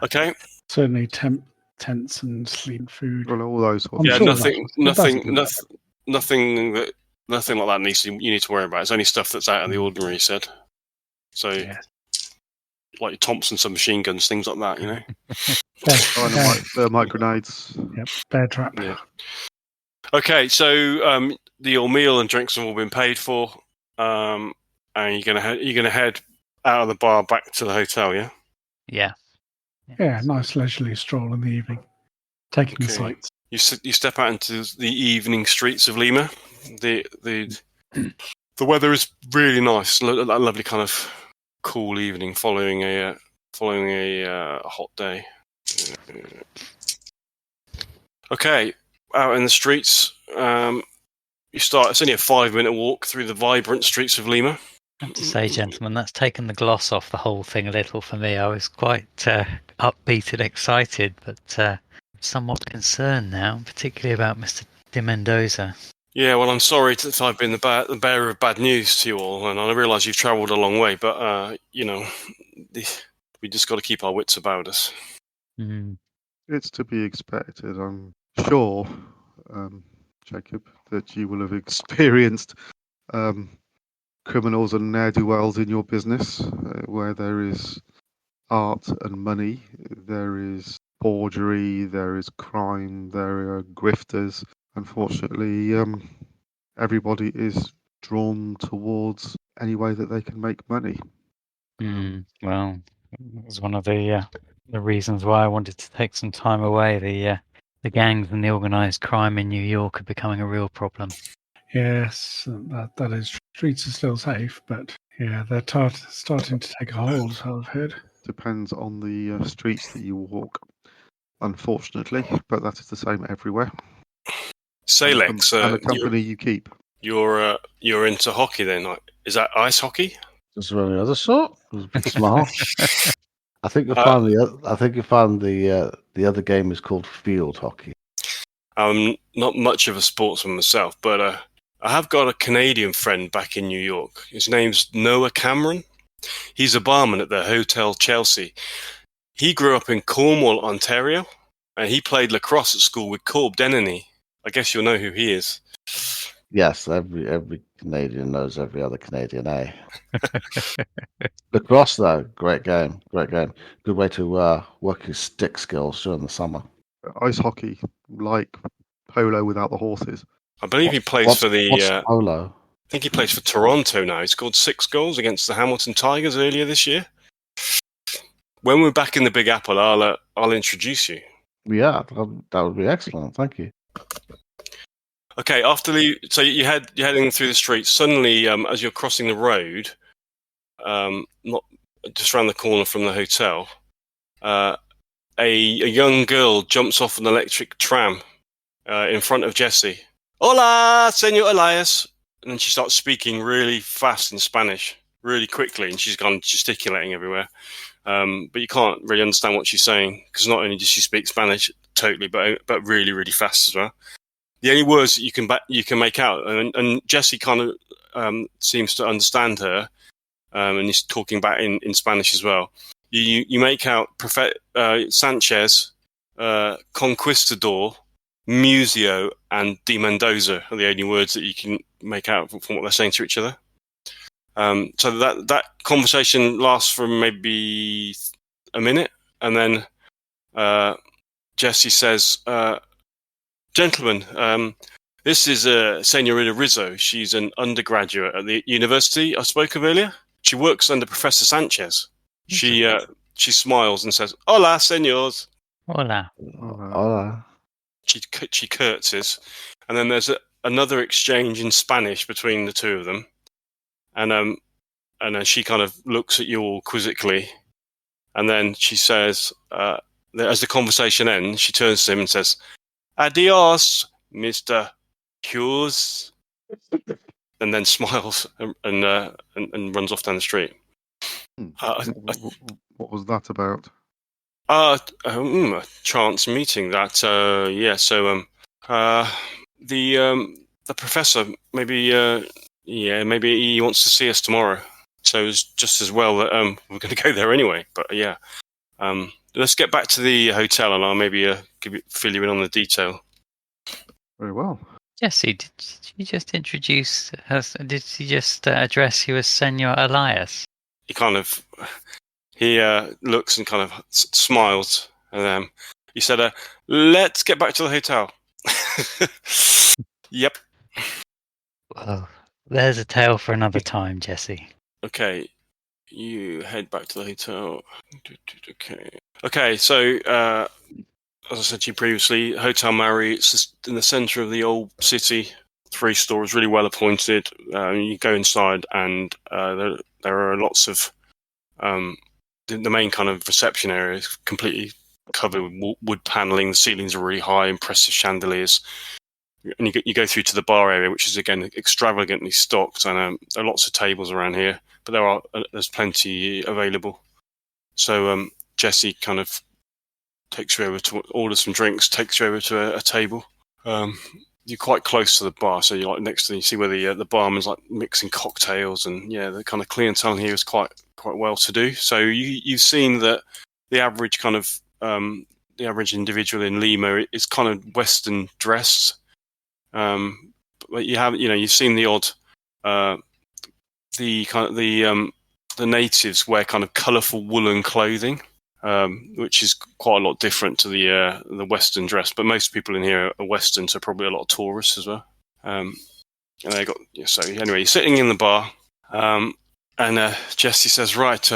S5: Okay.
S4: Certainly tents and sleep food.
S2: Well, all those sorts.
S5: Yeah,
S2: of
S5: nothing like that you need to worry about. It's only stuff that's out of the ordinary, he said. So, like Thompson submachine guns, things like that, you know.
S2: Thermite grenades.
S4: Yep, bear trap.
S5: Yeah. Okay, so your meal and drinks have all been paid for, and you're gonna head out of the bar back to the hotel, yeah?
S3: Yeah.
S4: Yeah, nice leisurely stroll in the evening, taking the sights.
S5: You step out into the evening streets of Lima. The weather is really nice. That lovely kind of cool evening following a hot day. Okay, out in the streets, it's only a 5-minute walk through the vibrant streets of Lima.
S3: I have to say, gentlemen, that's taken the gloss off the whole thing a little for me. I was quite upbeat and excited, but somewhat concerned now, particularly about Mr. De Mendoza.
S5: Yeah, well, I'm sorry that I've been the bearer of bad news to you all, and I realise you've travelled a long way, but, we just got to keep our wits about us.
S2: It's to be expected. I'm sure, Jacob, that you will have experienced criminals and ne'er-do-wells in your business, where there is art and money, there is forgery, there is crime, there are grifters. Unfortunately, everybody is drawn towards any way that they can make money.
S3: Well, it was one of the reasons why I wanted to take some time away. The gangs and the organised crime in New York are becoming a real problem.
S4: Yes, that is. Streets are still safe, but yeah, they're starting to take a hold, so I've heard.
S2: Depends on the streets that you walk, unfortunately, but that is the same everywhere.
S5: Say, Lex,
S2: and the company you keep.
S5: You're into hockey then? Is that ice hockey?
S1: Is there any other sort? It was a bit small. I think you found the other game is called field hockey.
S5: I'm not much of a sportsman myself, but I have got a Canadian friend back in New York. His name's Noah Cameron. He's a barman at the Hotel Chelsea. He grew up in Cornwall, Ontario, and he played lacrosse at school with Corb Denny. I guess you'll know who he is.
S1: Yes, every Canadian knows every other Canadian, eh? Lacrosse, though, great game. Good way to work your stick skills during the summer.
S2: ice hockey, like polo without the horses.
S5: I believe he plays
S1: What's
S5: for
S1: what's
S5: the.
S1: polo?
S5: I think he plays for Toronto now. He scored 6 goals against the Hamilton Tigers earlier this year. When we're back in the Big Apple, I'll introduce you.
S1: Yeah, that would be excellent. Thank you.
S5: Okay, so you're heading through the streets. Suddenly, as you're crossing the road, not just around the corner from the hotel, a young girl jumps off an electric tram in front of Jesse. Hola, Senor Elias. And then she starts speaking really fast in Spanish, really quickly, and she's gone gesticulating everywhere. But you can't really understand what she's saying, because not only does she speak Spanish totally, but really, really fast as well. The only words that you can make out, and Jesse kind of seems to understand her, and he's talking back in Spanish as well. You make out Sanchez, Conquistador, Museo, and De Mendoza are the only words that you can make out from what they're saying to each other. So that conversation lasts for maybe a minute, and then Jesse says, "Gentlemen, this is Senorita Rizzo. She's an undergraduate at the university I spoke of earlier. She works under Professor Sanchez." She smiles and says, "Hola, senors."
S3: Hola.
S1: Hola.
S5: She curtsies, and then there's another exchange in Spanish between the two of them, and then she kind of looks at you all quizzically, and then she says, as the conversation ends, she turns to him and says, "Adios, Mr. Hughes," and then smiles and runs off down the street.
S2: What was that about?
S5: A chance meeting. The professor maybe he wants to see us tomorrow. So it's just as well that we're going to go there anyway. But yeah, let's get back to the hotel, and I'll maybe fill you in on the detail.
S2: Very well.
S3: Jesse, did you just introduce her? Did she just address you as Senor Elias?
S5: He looks and kind of smiles, and he said, "Let's get back to the hotel." Yep.
S3: Well, there's a tale for another time, Jesse.
S5: Okay, you head back to the hotel. Okay. So as I said to you previously, Hotel Mary. It's just in the centre of the old city. 3 stories, really well appointed. You go inside, and there are lots of the main kind of reception area is completely covered with wood paneling. The ceilings are really high, impressive chandeliers. And you go through to the bar area, which is again extravagantly stocked, and there are lots of tables around here. But there's plenty available. So Jesse kind of takes you over to order some drinks, takes you over to a table. You're quite close to the bar, so you're like next to. You see where the barman's like mixing cocktails, and the kind of clientele here is quite well to do. So you've seen that the average kind of the average individual in Lima is kind of Western dressed. But you've seen the odd the natives wear kind of colourful woolen clothing, which is quite a lot different to the Western dress. But most people in here are Western, so probably a lot of tourists as well. And they got so anyway, you're sitting in the bar, and Jesse says, "Right,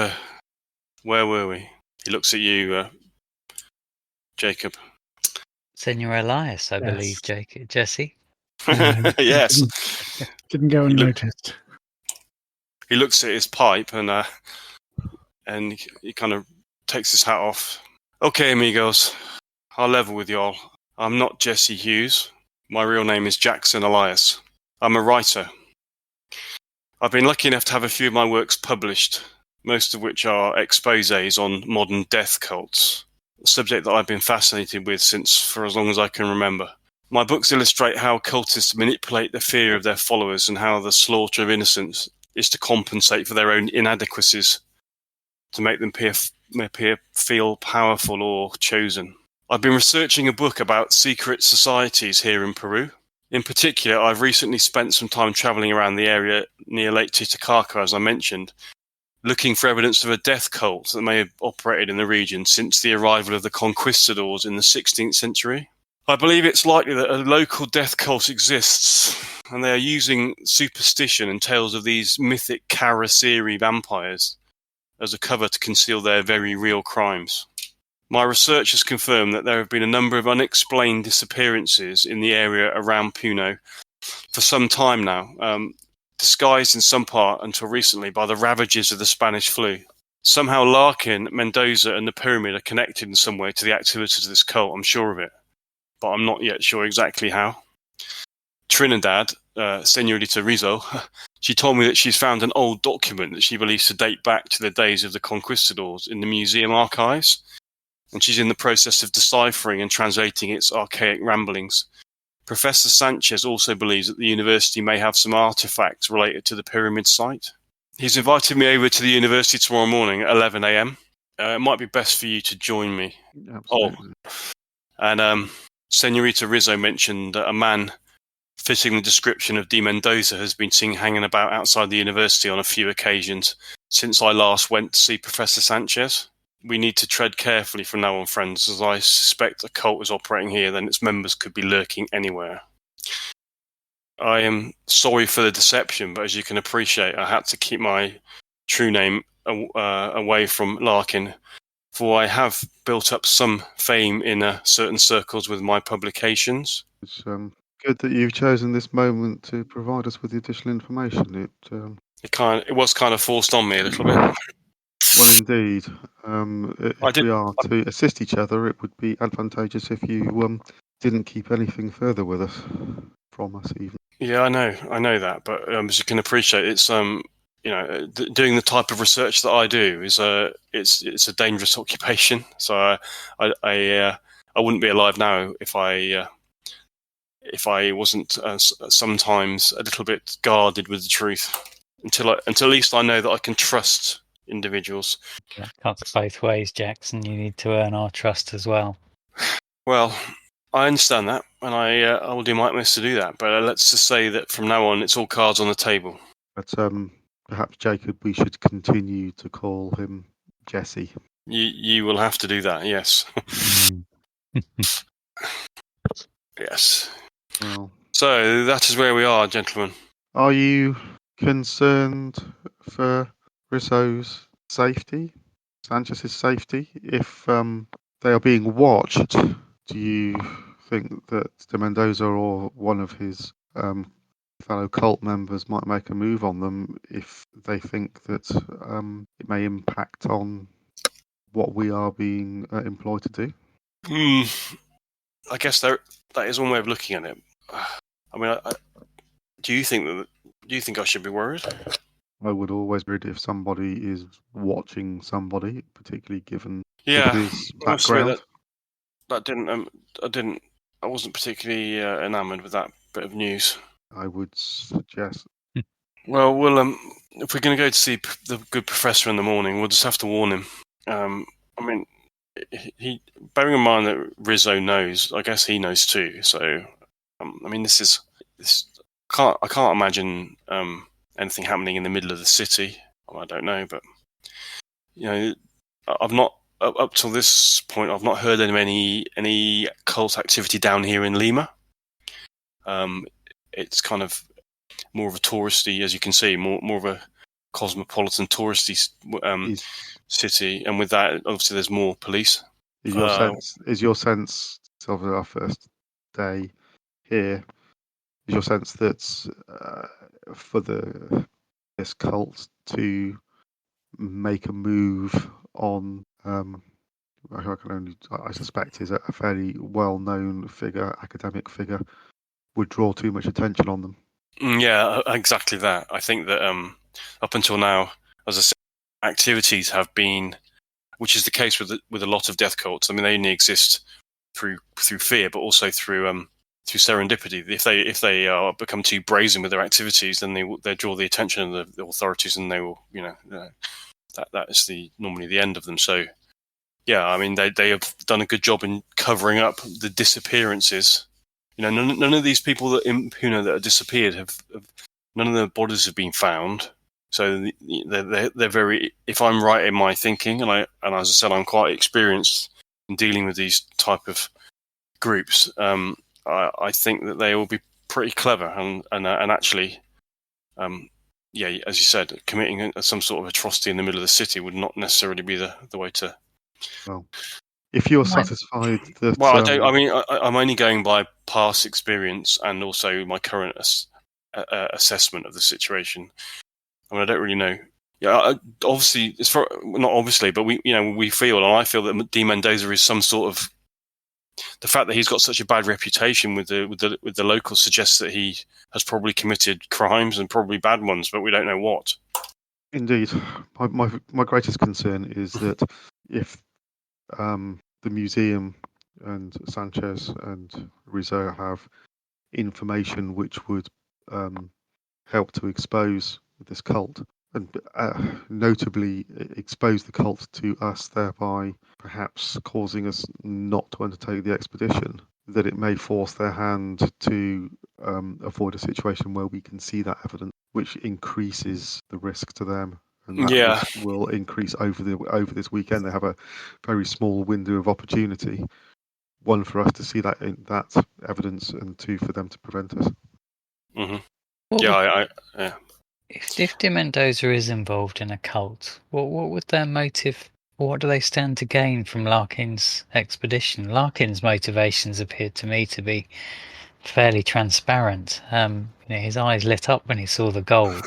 S5: where were we?" He looks at you, Jacob.
S3: Senor Elias, I believe, Jesse.
S5: Yes.
S4: Didn't go unnoticed.
S5: He looks at his pipe and he kind of takes his hat off. "Okay, amigos, I'll level with y'all. I'm not Jesse Hughes. My real name is Jackson Elias. I'm a writer. I've been lucky enough to have a few of my works published, most of which are exposés on modern death cults, a subject that I've been fascinated with since for as long as I can remember. My books illustrate how cultists manipulate the fear of their followers and how the slaughter of innocents is to compensate for their own inadequacies, to make them feel powerful or chosen. I've been researching a book about secret societies here in Peru. In particular, I've recently spent some time travelling around the area near Lake Titicaca, as I mentioned, looking for evidence of a death cult that may have operated in the region since the arrival of the conquistadors in the 16th century. I believe it's likely that a local death cult exists, and they are using superstition and tales of these mythic Karasiri vampires as a cover to conceal their very real crimes. My research has confirmed that there have been a number of unexplained disappearances in the area around Puno for some time now, disguised in some part until recently by the ravages of the Spanish flu. Somehow Larkin, Mendoza and the pyramid are connected in some way to the activities of this cult, I'm sure of it, but I'm not yet sure exactly how. Trinidad, Senorita Rizzo, she told me that she's found an old document that she believes to date back to the days of the conquistadors in the museum archives, and she's in the process of deciphering and translating its archaic ramblings. Professor Sanchez also believes that the university may have some artifacts related to the pyramid site. He's invited me over to the university tomorrow morning at 11 a.m. It might be best for you to join me.
S2: Absolutely.
S5: And Senorita Rizzo mentioned that a man fitting the description of Di Mendoza has been seen hanging about outside the university on a few occasions since I last went to see Professor Sanchez. We need to tread carefully from now on, friends, as I suspect a cult is operating here, then its members could be lurking anywhere. I am sorry for the deception, but as you can appreciate, I had to keep my true name away from Larkin, for I have built up some fame in certain circles with my publications.
S2: It's good that you've chosen this moment to provide us with the additional information.
S5: It was kind of forced on me a little bit.
S2: Well, indeed. If we are to assist each other, it would be advantageous if you didn't keep anything further with us, from us even.
S5: Yeah, I know that, but as you can appreciate, it's doing the type of research that I do is it's a dangerous occupation. So I wouldn't be alive now if I wasn't sometimes a little bit guarded with the truth. Until at least I know that I can trust individuals.
S3: Yeah, cuts both ways, Jackson. You need to earn our trust as well.
S5: Well, I understand that, and I will do my utmost to do that. But let's just say that from now on, it's all cards on the table.
S2: But perhaps, Jacob, we should continue to call him Jesse.
S5: You will have to do that, yes. Yes.
S2: Well,
S5: so that is where we are, gentlemen.
S2: Are you concerned for Risso's safety, Sanchez's safety? If they are being watched, do you think that de Mendoza or one of his fellow cult members might make a move on them if they think that it may impact on what we are being employed to do?
S5: I guess that is one way of looking at it. I mean, do you think I should be worried?
S2: I would always be worried if somebody is watching somebody, particularly given
S5: Yeah,
S2: his
S5: honestly,
S2: background.
S5: I wasn't particularly enamoured with that bit of news.
S2: I would suggest.
S5: Well, if we're going to go to see the good professor in the morning, we'll just have to warn him. I mean, he bearing in mind that Rizzo knows, I guess he knows too. So, I mean, this. I can't imagine anything happening in the middle of the city. Well, I don't know, but I've not up till this point. I've not heard of any cult activity down here in Lima. It's kind of more of a touristy, as you can see, more of a cosmopolitan touristy city, and with that, obviously, there's more police.
S2: Is your sense of our first day here? Is your sense that for this cult to make a move on, I suspect is a fairly well-known figure, academic figure, would draw too much attention on them?
S5: Yeah, exactly that. I think that up until now, as I said, activities have been, which is the case with a lot of death cults. I mean, they only exist through fear, but also through serendipity. If they become too brazen with their activities, then they draw the attention of the authorities, and they will, that is normally the end of them. So, yeah, I mean, they have done a good job in covering up the disappearances. None of these people that have disappeared none of their bodies have been found. So they're very. If I'm right in my thinking, and as I said, I'm quite experienced in dealing with these type of groups. I think that they will be pretty clever and actually, yeah, as you said, committing some sort of atrocity in the middle of the city would not necessarily be the way to.
S2: Well, if you're
S3: Mine-
S2: satisfied that,
S5: Well, I don't. I mean, I'm only going by past experience and also my current assessment of the situation. I mean, I don't really know. Yeah, obviously, it's not obviously, but we feel, and I feel that D. Mendoza is some sort of. The fact that he's got such a bad reputation with the locals suggests that he has probably committed crimes and probably bad ones, but we don't know what.
S2: Indeed, my greatest concern is that if the museum and Sanchez and Rizzo have information which would help to expose this cult and notably expose the cult to us, thereby perhaps causing us not to undertake the expedition, that it may force their hand to avoid a situation where we can see that evidence, which increases the risk to them. And that risk will increase over this weekend. They have a very small window of opportunity. One, for us to see that evidence, and two, for them to prevent us.
S5: Mm-hmm.
S3: What
S5: Yeah.
S3: If De Mendoza is involved in a cult, what would their motive? What do they stand to gain from Larkin's expedition? Larkin's motivations appeared to me to be fairly transparent. His eyes lit up when he saw the gold.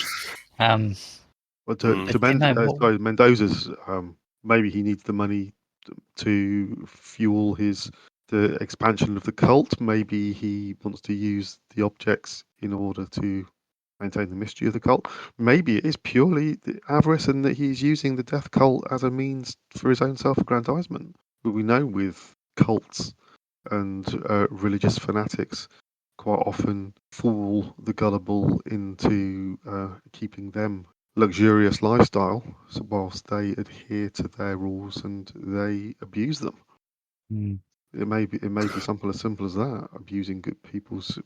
S2: But
S3: what-
S2: Mendoza's, maybe he needs the money to fuel the expansion of the cult. Maybe he wants to use the objects in order to maintain the mystery of the cult. Maybe it is purely the avarice and that he's using the death cult as a means for his own self-aggrandizement. But we know with cults and religious fanatics quite often fool the gullible into keeping them luxurious lifestyle whilst they adhere to their rules and they abuse them. It may be simple as that, abusing good people's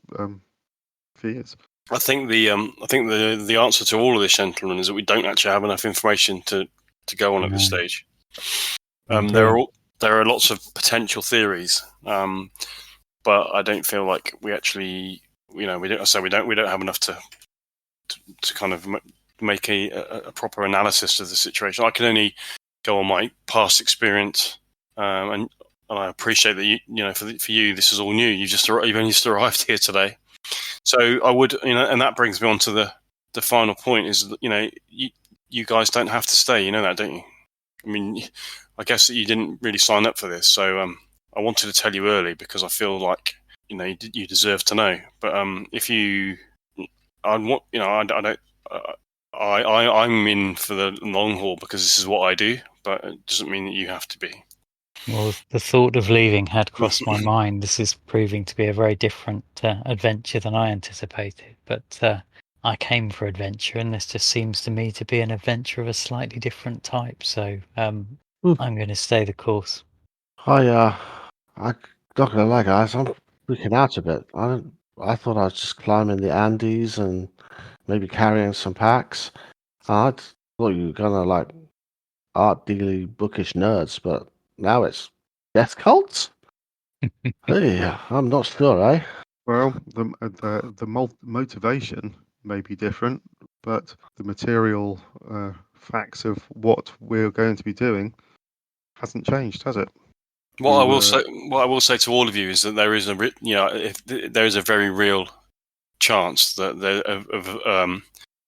S2: fears.
S5: I think the answer to all of this, gentlemen, is that we don't actually have enough information to go on at this stage. There are lots of potential theories, but I don't feel like we actually, we don't have enough to kind of make a proper analysis of the situation. I can only go on my past experience, and I appreciate that for you this is all new. You've only just arrived here today. So I would, and that brings me on to the final point is, you guys don't have to stay. You know that, don't you? I mean, I guess that you didn't really sign up for this. So I wanted to tell you early because I feel like, you deserve to know. But if you, I'm in for the long haul because this is what I do, but it doesn't mean that you have to be.
S3: Well, the thought of leaving had crossed my mind. This is proving to be a very different adventure than I anticipated. But I came for adventure, and this just seems to me to be an adventure of a slightly different type. So I'm going to stay the course.
S1: I'm not gonna lie, guys. I'm freaking out a bit. I thought I was just climbing the Andes and maybe carrying some packs. I thought you were gonna like art dealy bookish nerds, but now it's death cults. Hey, I'm not sure, eh?
S2: Well, the motivation may be different, but the material facts of what we're going to be doing hasn't changed, has it?
S5: What I will say to all of you is that there is there is a very real chance that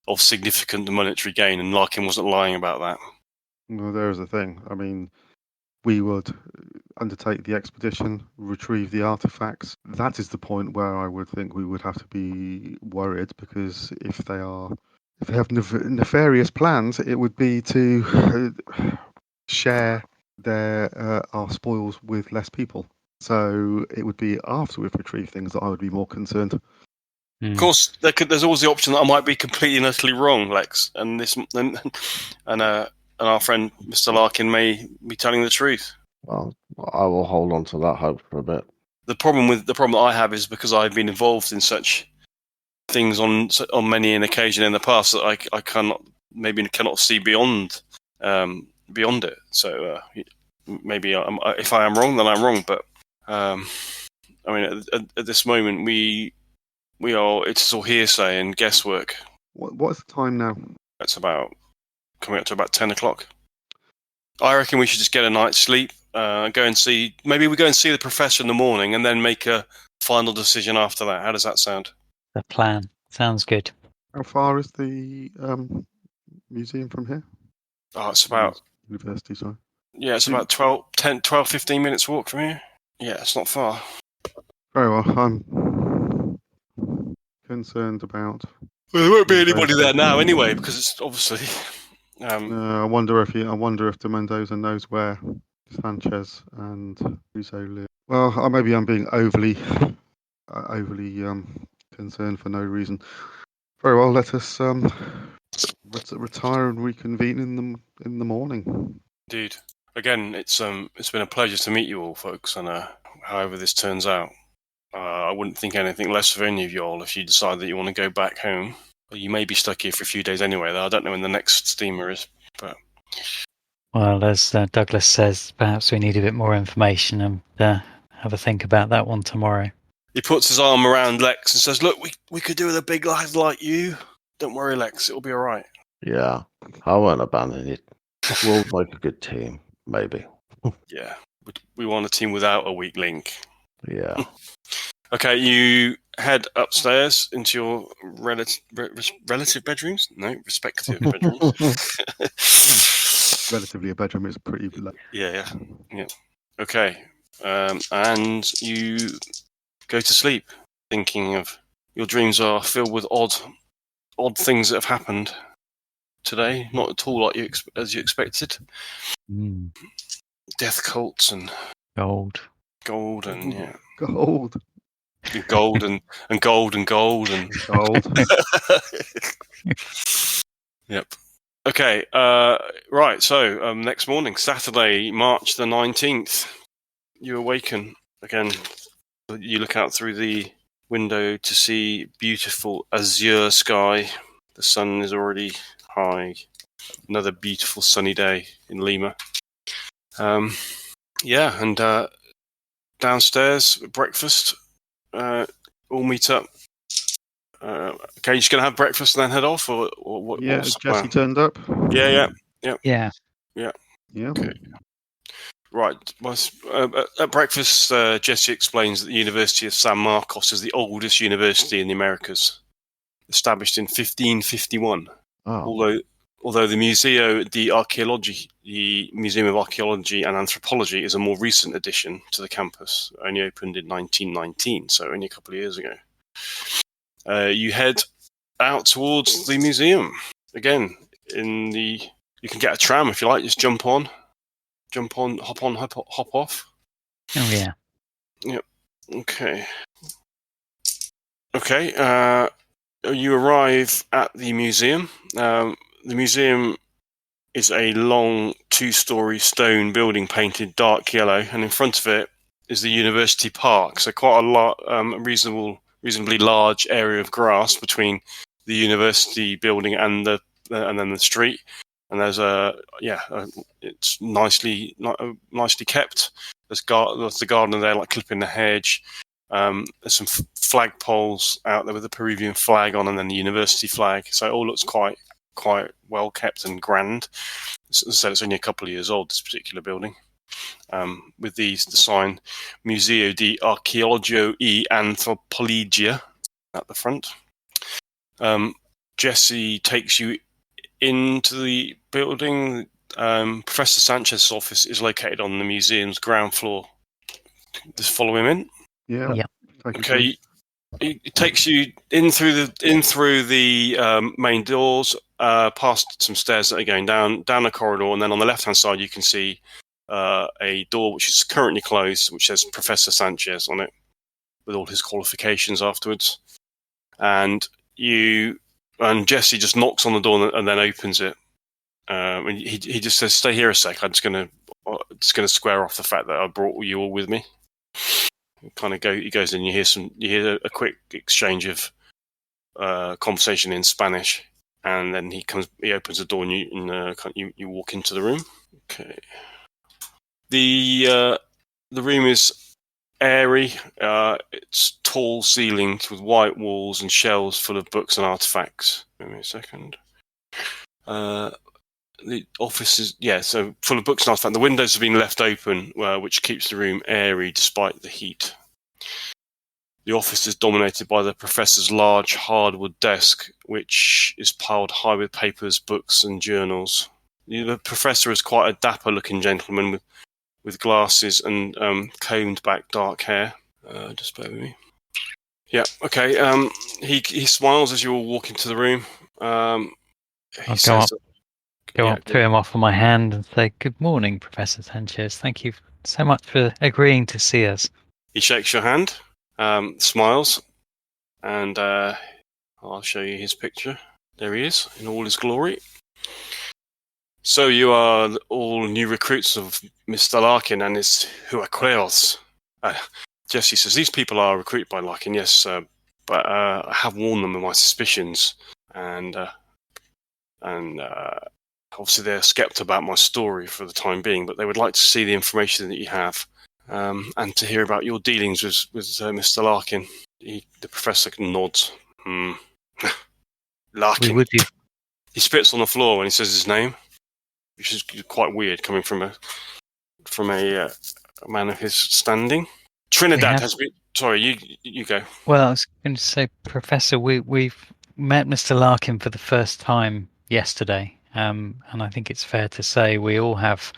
S5: of significant monetary gain, and Larkin wasn't lying about that.
S2: Well, there's the thing. I mean, we would undertake the expedition, retrieve the artifacts. That is the point where I would think we would have to be worried, because if they have nefarious plans, it would be to share our spoils with less people. So it would be after we've retrieved things that I would be more concerned.
S5: Of course, there's always the option that I might be completely and utterly wrong, Lex, and our friend Mr. Larkin may be telling the truth.
S1: Well, I will hold on to that hope for a bit.
S5: The problem that I have is because I've been involved in such things on many an occasion in the past that I cannot maybe cannot see beyond it. So maybe if I am wrong, then I'm wrong. But I mean, at this moment, we are. It's all hearsay and guesswork.
S2: What's the time now?
S5: It's about coming up to about 10 o'clock. I reckon we should just get a night's sleep. Maybe we go and see the professor in the morning, and then make a final decision after that. How does that sound?
S3: The plan sounds good.
S2: How far is the museum from here?
S5: Oh, it's about
S2: University, sorry.
S5: Yeah, it's about 12, 15 minutes walk from here. Yeah, it's not far.
S2: Very well. I'm concerned about.
S5: Well, there won't be anybody there now anyway, because it's obviously.
S2: I wonder if De Mendoza knows where Sanchez and Russo live. Well, maybe I'm being overly concerned for no reason. Very well. Let us retire and reconvene in the morning.
S5: Indeed. Again, it's been a pleasure to meet you all, folks, and however this turns out, I wouldn't think anything less of any of you all if you decide that you want to go back home. Well, you may be stuck here for a few days anyway, though. I don't know when the next steamer is, but...
S3: Well, as Douglas says, perhaps we need a bit more information and have a think about that one tomorrow.
S5: He puts his arm around Lex and says, "Look, we could do with a big lad like you. Don't worry, Lex, it'll be all right."
S1: Yeah, I won't abandon it. We'll make a good team, maybe.
S5: Yeah, we want a team without a weak link.
S1: Yeah.
S5: Okay, you head upstairs into your relative bedrooms? No, respective bedrooms.
S2: Relatively, a bedroom is pretty low.
S5: Yeah. Okay, and you go to sleep, thinking of your dreams are filled with odd things that have happened today. Not at all like as you expected. Death cults and
S3: gold
S5: and yeah.
S2: Gold.
S5: Gold and gold and gold and
S2: gold.
S5: Yep. Okay. Right. So next morning, Saturday, March the 19th, you awaken again. You look out through the window to see beautiful azure sky. The sun is already high. Another beautiful sunny day in Lima. And downstairs breakfast. All meet up. Okay, you're just gonna have breakfast and then head off, or what?
S2: Yeah, Jesse turned up.
S5: Yeah.
S2: Okay.
S5: Right. Well, at breakfast, Jesse explains that the University of San Marcos is the oldest university in the Americas, established in 1551.
S1: Oh.
S5: Although the Museo de Arqueology, the Museum of Archaeology and Anthropology, is a more recent addition to the campus, only opened in 1919, so only a couple of years ago. You head out towards the museum. Again, you can get a tram if you like, just jump on, hop off.
S3: Oh, yeah.
S5: Yep. Okay. You arrive at the museum. The museum is a long 2-story stone building painted dark yellow, and in front of it is the university park. So quite a reasonably large area of grass between the university building and then the street. And there's it's nicely kept. There's the gardener there, like clipping the hedge. There's some flag poles out there with the Peruvian flag on, and then the university flag. So it all looks quite well kept and grand. As I said, it's only a couple of years old, this particular building. With the sign Museo de Arqueologia y Antropologia at the front. Jesse takes you into the building. Professor Sanchez's office is located on the museum's ground floor. Just follow him in.
S2: Yeah.
S5: Okay. It takes you in through the main doors, past some stairs that are going down a corridor, and then on the left-hand side you can see a door which is currently closed, which says Professor Sanchez on it, with all his qualifications afterwards. And Jesse just knocks on the door and then opens it. And he just says, "Stay here a sec. I'm just gonna square off the fact that I brought you all with me." He goes in. You hear a quick exchange of conversation in Spanish, and then he opens the door, and you walk into the room. Okay. The room is airy. It's tall ceilings with white walls and shelves full of books and artifacts. Give me a second. The office is so full of books and artifacts. The windows have been left open, which keeps the room airy despite the heat. The office is dominated by the professor's large hardwood desk, which is piled high with papers, books, and journals. The professor is quite a dapper-looking gentleman with glasses and combed back dark hair. Just bear with me. Yeah, okay. He smiles as you all walk into the room.
S3: Go up to him, offer my hand, and say, "Good morning, Professor Sanchez. Thank you so much for agreeing to see us."
S5: He shakes your hand, smiles, and I'll show you his picture. There he is, in all his glory. So you are all new recruits of Mr. Larkin and his Huacueros. Jesse says, these people are recruited by Larkin, yes, but I have warned them of my suspicions, and obviously they're skeptical about my story for the time being, but they would like to see the information that you have, and to hear about your dealings with Mr. Larkin. The professor nods. Larkin. He spits on the floor when he says his name, which is quite weird coming from a man of his standing. Trinidad has been... Sorry, you go.
S3: Well, I was going to say, Professor, we've met Mr. Larkin for the first time yesterday, and I think it's fair to say we all have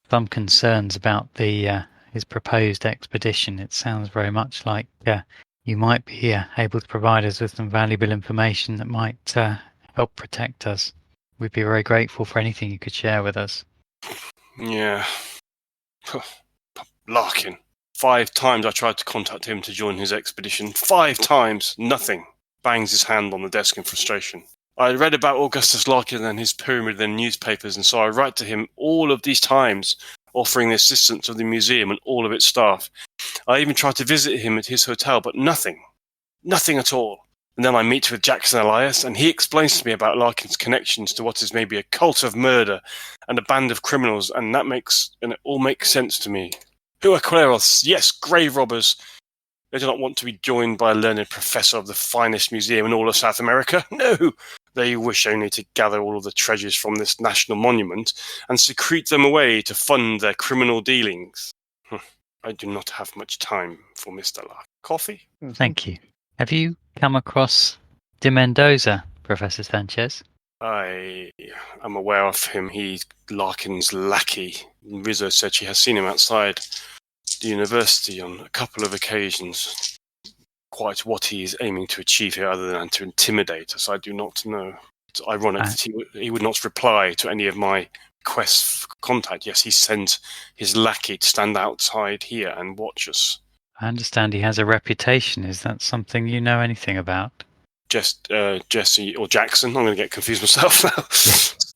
S3: some concerns about his proposed expedition. It sounds very much like you might be able to provide us with some valuable information that might help protect us. We'd be very grateful for anything you could share with us.
S5: Yeah. Larkin. 5 times I tried to contact him to join his expedition. 5 times. Nothing. Bangs his hand on the desk in frustration. I read about Augustus Larkin and his pyramid in newspapers, and so I write to him all of these times, offering the assistance of the museum and all of its staff. I even tried to visit him at his hotel, but nothing. Nothing at all. And then I meet with Jackson Elias, and he explains to me about Larkin's connections to what is maybe a cult of murder and a band of criminals, and it all makes sense to me. Huacueros, yes, grave robbers. They do not want to be joined by a learned professor of the finest museum in all of South America. No, they wish only to gather all of the treasures from this national monument and secrete them away to fund their criminal dealings. I do not have much time for Mr. Larkin. Coffee?
S3: Thank you. Have you come across de Mendoza, Professor Sanchez?
S5: I am aware of him. He's Larkin's lackey. Rizzo said she has seen him outside the university on a couple of occasions. Quite what he is aiming to achieve here other than to intimidate us, I do not know. It's ironic that he would not reply to any of my requests for contact. Yes, he sent his lackey to stand outside here and watch us.
S3: I understand he has a reputation. Is that something you know anything about?
S5: Just Jesse or Jackson. I'm going to get confused myself now.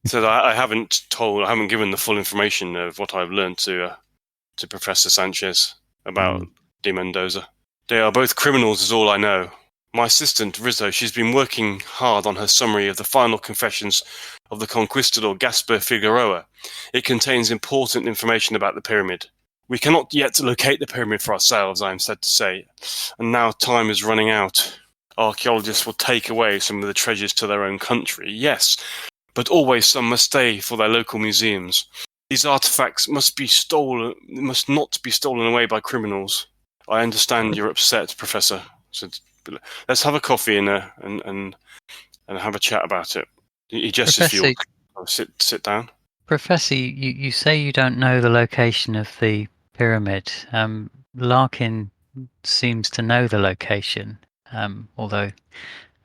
S5: So I haven't given the full information of what I've learned to Professor Sanchez about de Mendoza. They are both criminals, is all I know. My assistant, Rizzo, she's been working hard on her summary of the final confessions of the conquistador Gaspar Figueroa. It contains important information about the pyramid. We cannot yet locate the pyramid for ourselves, I am sad to say, and now time is running out. Archaeologists will take away some of the treasures to their own country, yes, but always some must stay for their local museums. These artifacts must not be stolen away by criminals. I understand you're upset, Professor. So let's have a coffee and have a chat about it. He gestures for you. Sit down.
S3: Professor, you say you don't know the location of the pyramid. Larkin seems to know the location, although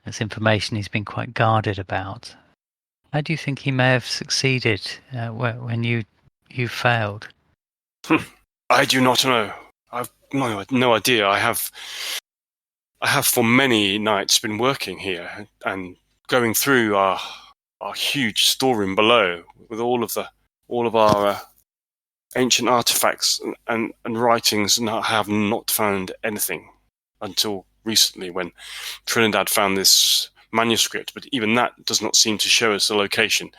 S3: it's information he's been quite guarded about. How do you think he may have succeeded when you failed?
S5: I do not know. I've no idea. I have for many nights been working here and going through our huge storeroom below with all of our ancient artifacts and writings, and I have not found anything until recently when Trinidad found this manuscript, but even that does not seem to show us the location.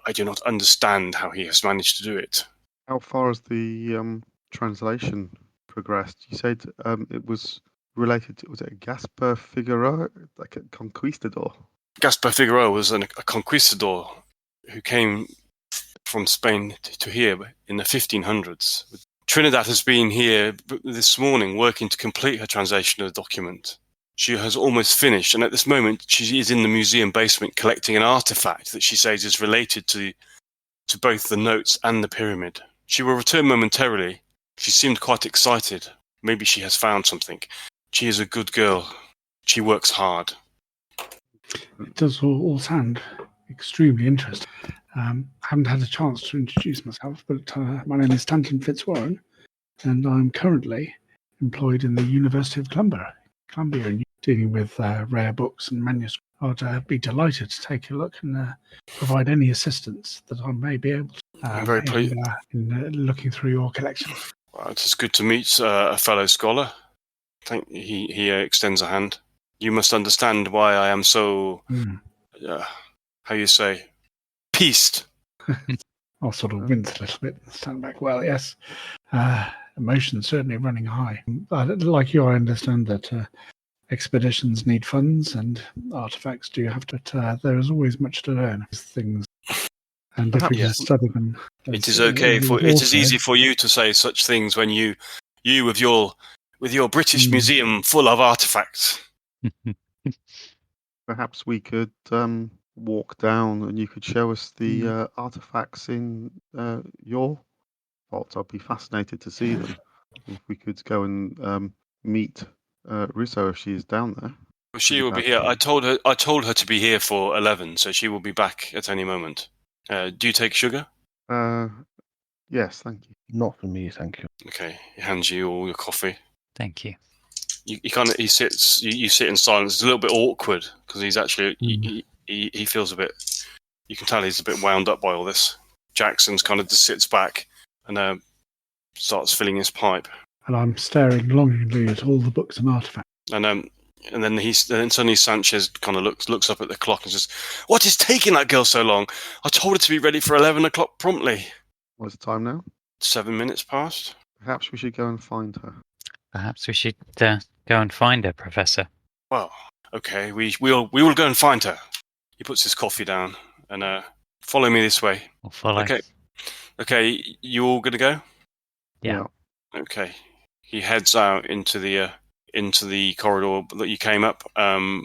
S5: I do not understand how he has managed to do it.
S2: How far has the translation progressed? You said it was related to, was it a Gaspar Figueroa, like a conquistador?
S5: Gaspar Figueroa was a conquistador who came from Spain to here in the 1500s. Trinidad has been here this morning working to complete her translation of the document. She has almost finished, and at this moment she is in the museum basement collecting an artifact that she says is related to both the notes and the pyramid. She will return momentarily. She seemed quite excited. Maybe she has found something. She is a good girl. She works hard.
S4: It does all sound extremely interesting. I haven't had a chance to introduce myself, but my name is Stanton Fitzwarren, and I'm currently employed in the University of Columbia, and dealing with rare books and manuscripts. I'd be delighted to take a look and provide any assistance that I may be able to.
S5: I'm very pleased
S4: in looking through your collection.
S5: Well, it's good to meet a fellow scholar. I think he extends a hand. You must understand why I am so, how you say, pieced.
S4: I'll sort of wince a little bit and stand back. Well, yes, emotions certainly running high. Like you, I understand that expeditions need funds and artifacts do have to. But there is always much to learn. Things, and if we can study them,
S5: it is okay. It is easy for you to say such things when you with your British museum full of artifacts.
S2: Perhaps we could walk down and you could show us the artifacts in your vault. I'd be fascinated to see them. If we could go and meet Russo if she is down there.
S5: Well, she will be here. I told her to be here for 11, so she will be back at any moment. Do you take sugar?
S2: Yes, thank you.
S1: Not for me, thank you.
S5: Okay, he hands you all your coffee.
S3: Thank you.
S5: He sits. You sit in silence. It's a little bit awkward because he's actually he feels a bit. You can tell he's a bit wound up by all this. Jackson's kind of just sits back and starts filling his pipe.
S4: And I'm staring longingly at all the books and artifacts.
S5: And then suddenly Sanchez kind of looks up at the clock and says, "What is taking that girl so long? I told her to be ready for 11 o'clock promptly."
S2: What's the time now?
S5: 7 minutes past.
S2: Perhaps we should go and find her.
S3: Perhaps we should go and find her, Professor.
S5: Well, okay, we will go and find her. He puts his coffee down and follow me this way.
S3: We'll follow.
S5: Okay, you all gonna go?
S3: Yeah.
S5: Okay. He heads out into the corridor that you came up,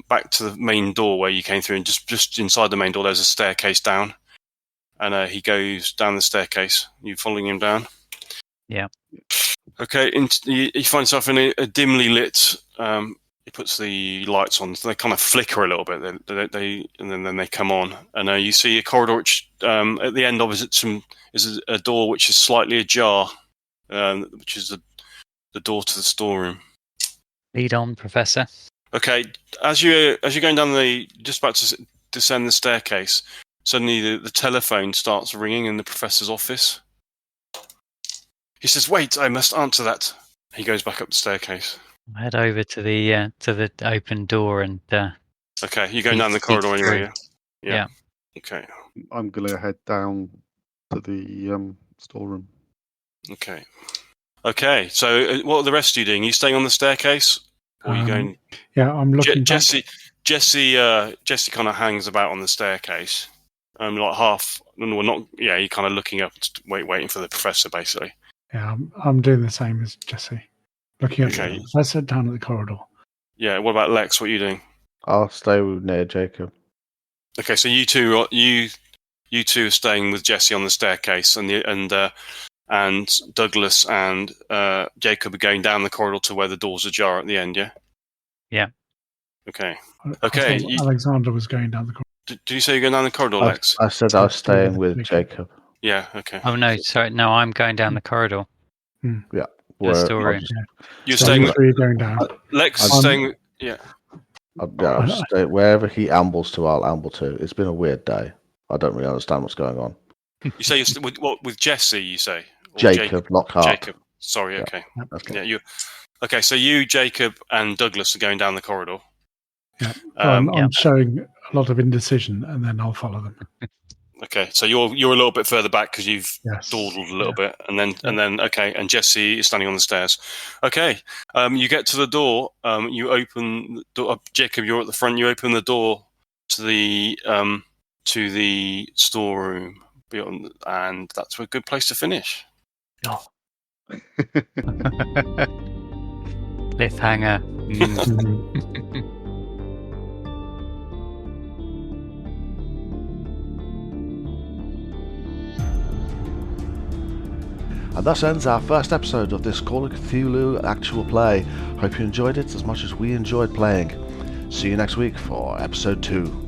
S5: back to the main door where you came through, and just inside the main door there's a staircase down, and he goes down the staircase. You following him down?
S3: Yeah.
S5: Okay, he finds himself in a dimly lit. He puts the lights on. So they kind of flicker a little bit. And then they come on, and you see a corridor which, at the end opposite is a door which is slightly ajar, which is the door to the storeroom.
S3: Lead on, Professor.
S5: Okay, as you're going down just about to descend the staircase, suddenly the telephone starts ringing in the professor's office. He says, "Wait, I must answer that." He goes back up the staircase.
S3: I'll head over to the open door and.
S5: Okay, you're going down the corridor anyway. Yeah. Okay.
S2: I'm gonna head down to the storeroom.
S5: Okay. So, what are the rest of you doing? Are you staying on the staircase, or are you going?
S4: Yeah, I'm looking.
S5: Jesse kind of hangs about on the staircase. Like half. No, not. Yeah, you're kind of looking up, waiting for the professor, basically.
S4: Yeah, I'm doing the same as Jesse. Looking at the professor down at the corridor.
S5: Yeah. What about Lex? What are you doing?
S1: I'll stay near Jacob.
S5: Okay, so you two are staying with Jesse on the staircase, and Douglas and Jacob are going down the corridor to where the doors ajar at the end. Yeah.
S3: Yeah.
S5: Okay.
S4: Alexander was going down the corridor.
S5: Did you say you're going down the corridor, Lex?
S1: I said I was staying with Jacob.
S5: Yeah. Okay.
S3: Oh no! Sorry, no. I'm going down the corridor.
S1: Yeah.
S3: The storeroom.
S5: You're staying with.
S4: You're going down.
S5: Lex is staying with. Yeah.
S1: I'll stay wherever he ambles to. I'll amble to. It's been a weird day. I don't really understand what's going on.
S5: You say you're with Jesse? You say
S1: or Jacob Lockhart.
S5: Jacob. Sorry. Okay.
S1: Okay.
S5: Yeah. Okay. So you, Jacob, and Douglas are going down the corridor.
S4: Yeah. So I'm
S3: Yeah.
S4: showing a lot of indecision, and then I'll follow them.
S5: Okay, so you're a little bit further back because you've
S4: Yes.
S5: dawdled a little bit, and then okay, and Jesse is standing on the stairs. Okay, you get to the door. You open the door. Jacob, you're at the front. You open the door to the storeroom beyond, and that's a good place to finish.
S3: Oh. Cliffhanger.
S1: And thus ends our first episode of this Call of Cthulhu actual play. Hope you enjoyed it as much as we enjoyed playing. See you next week for episode 2.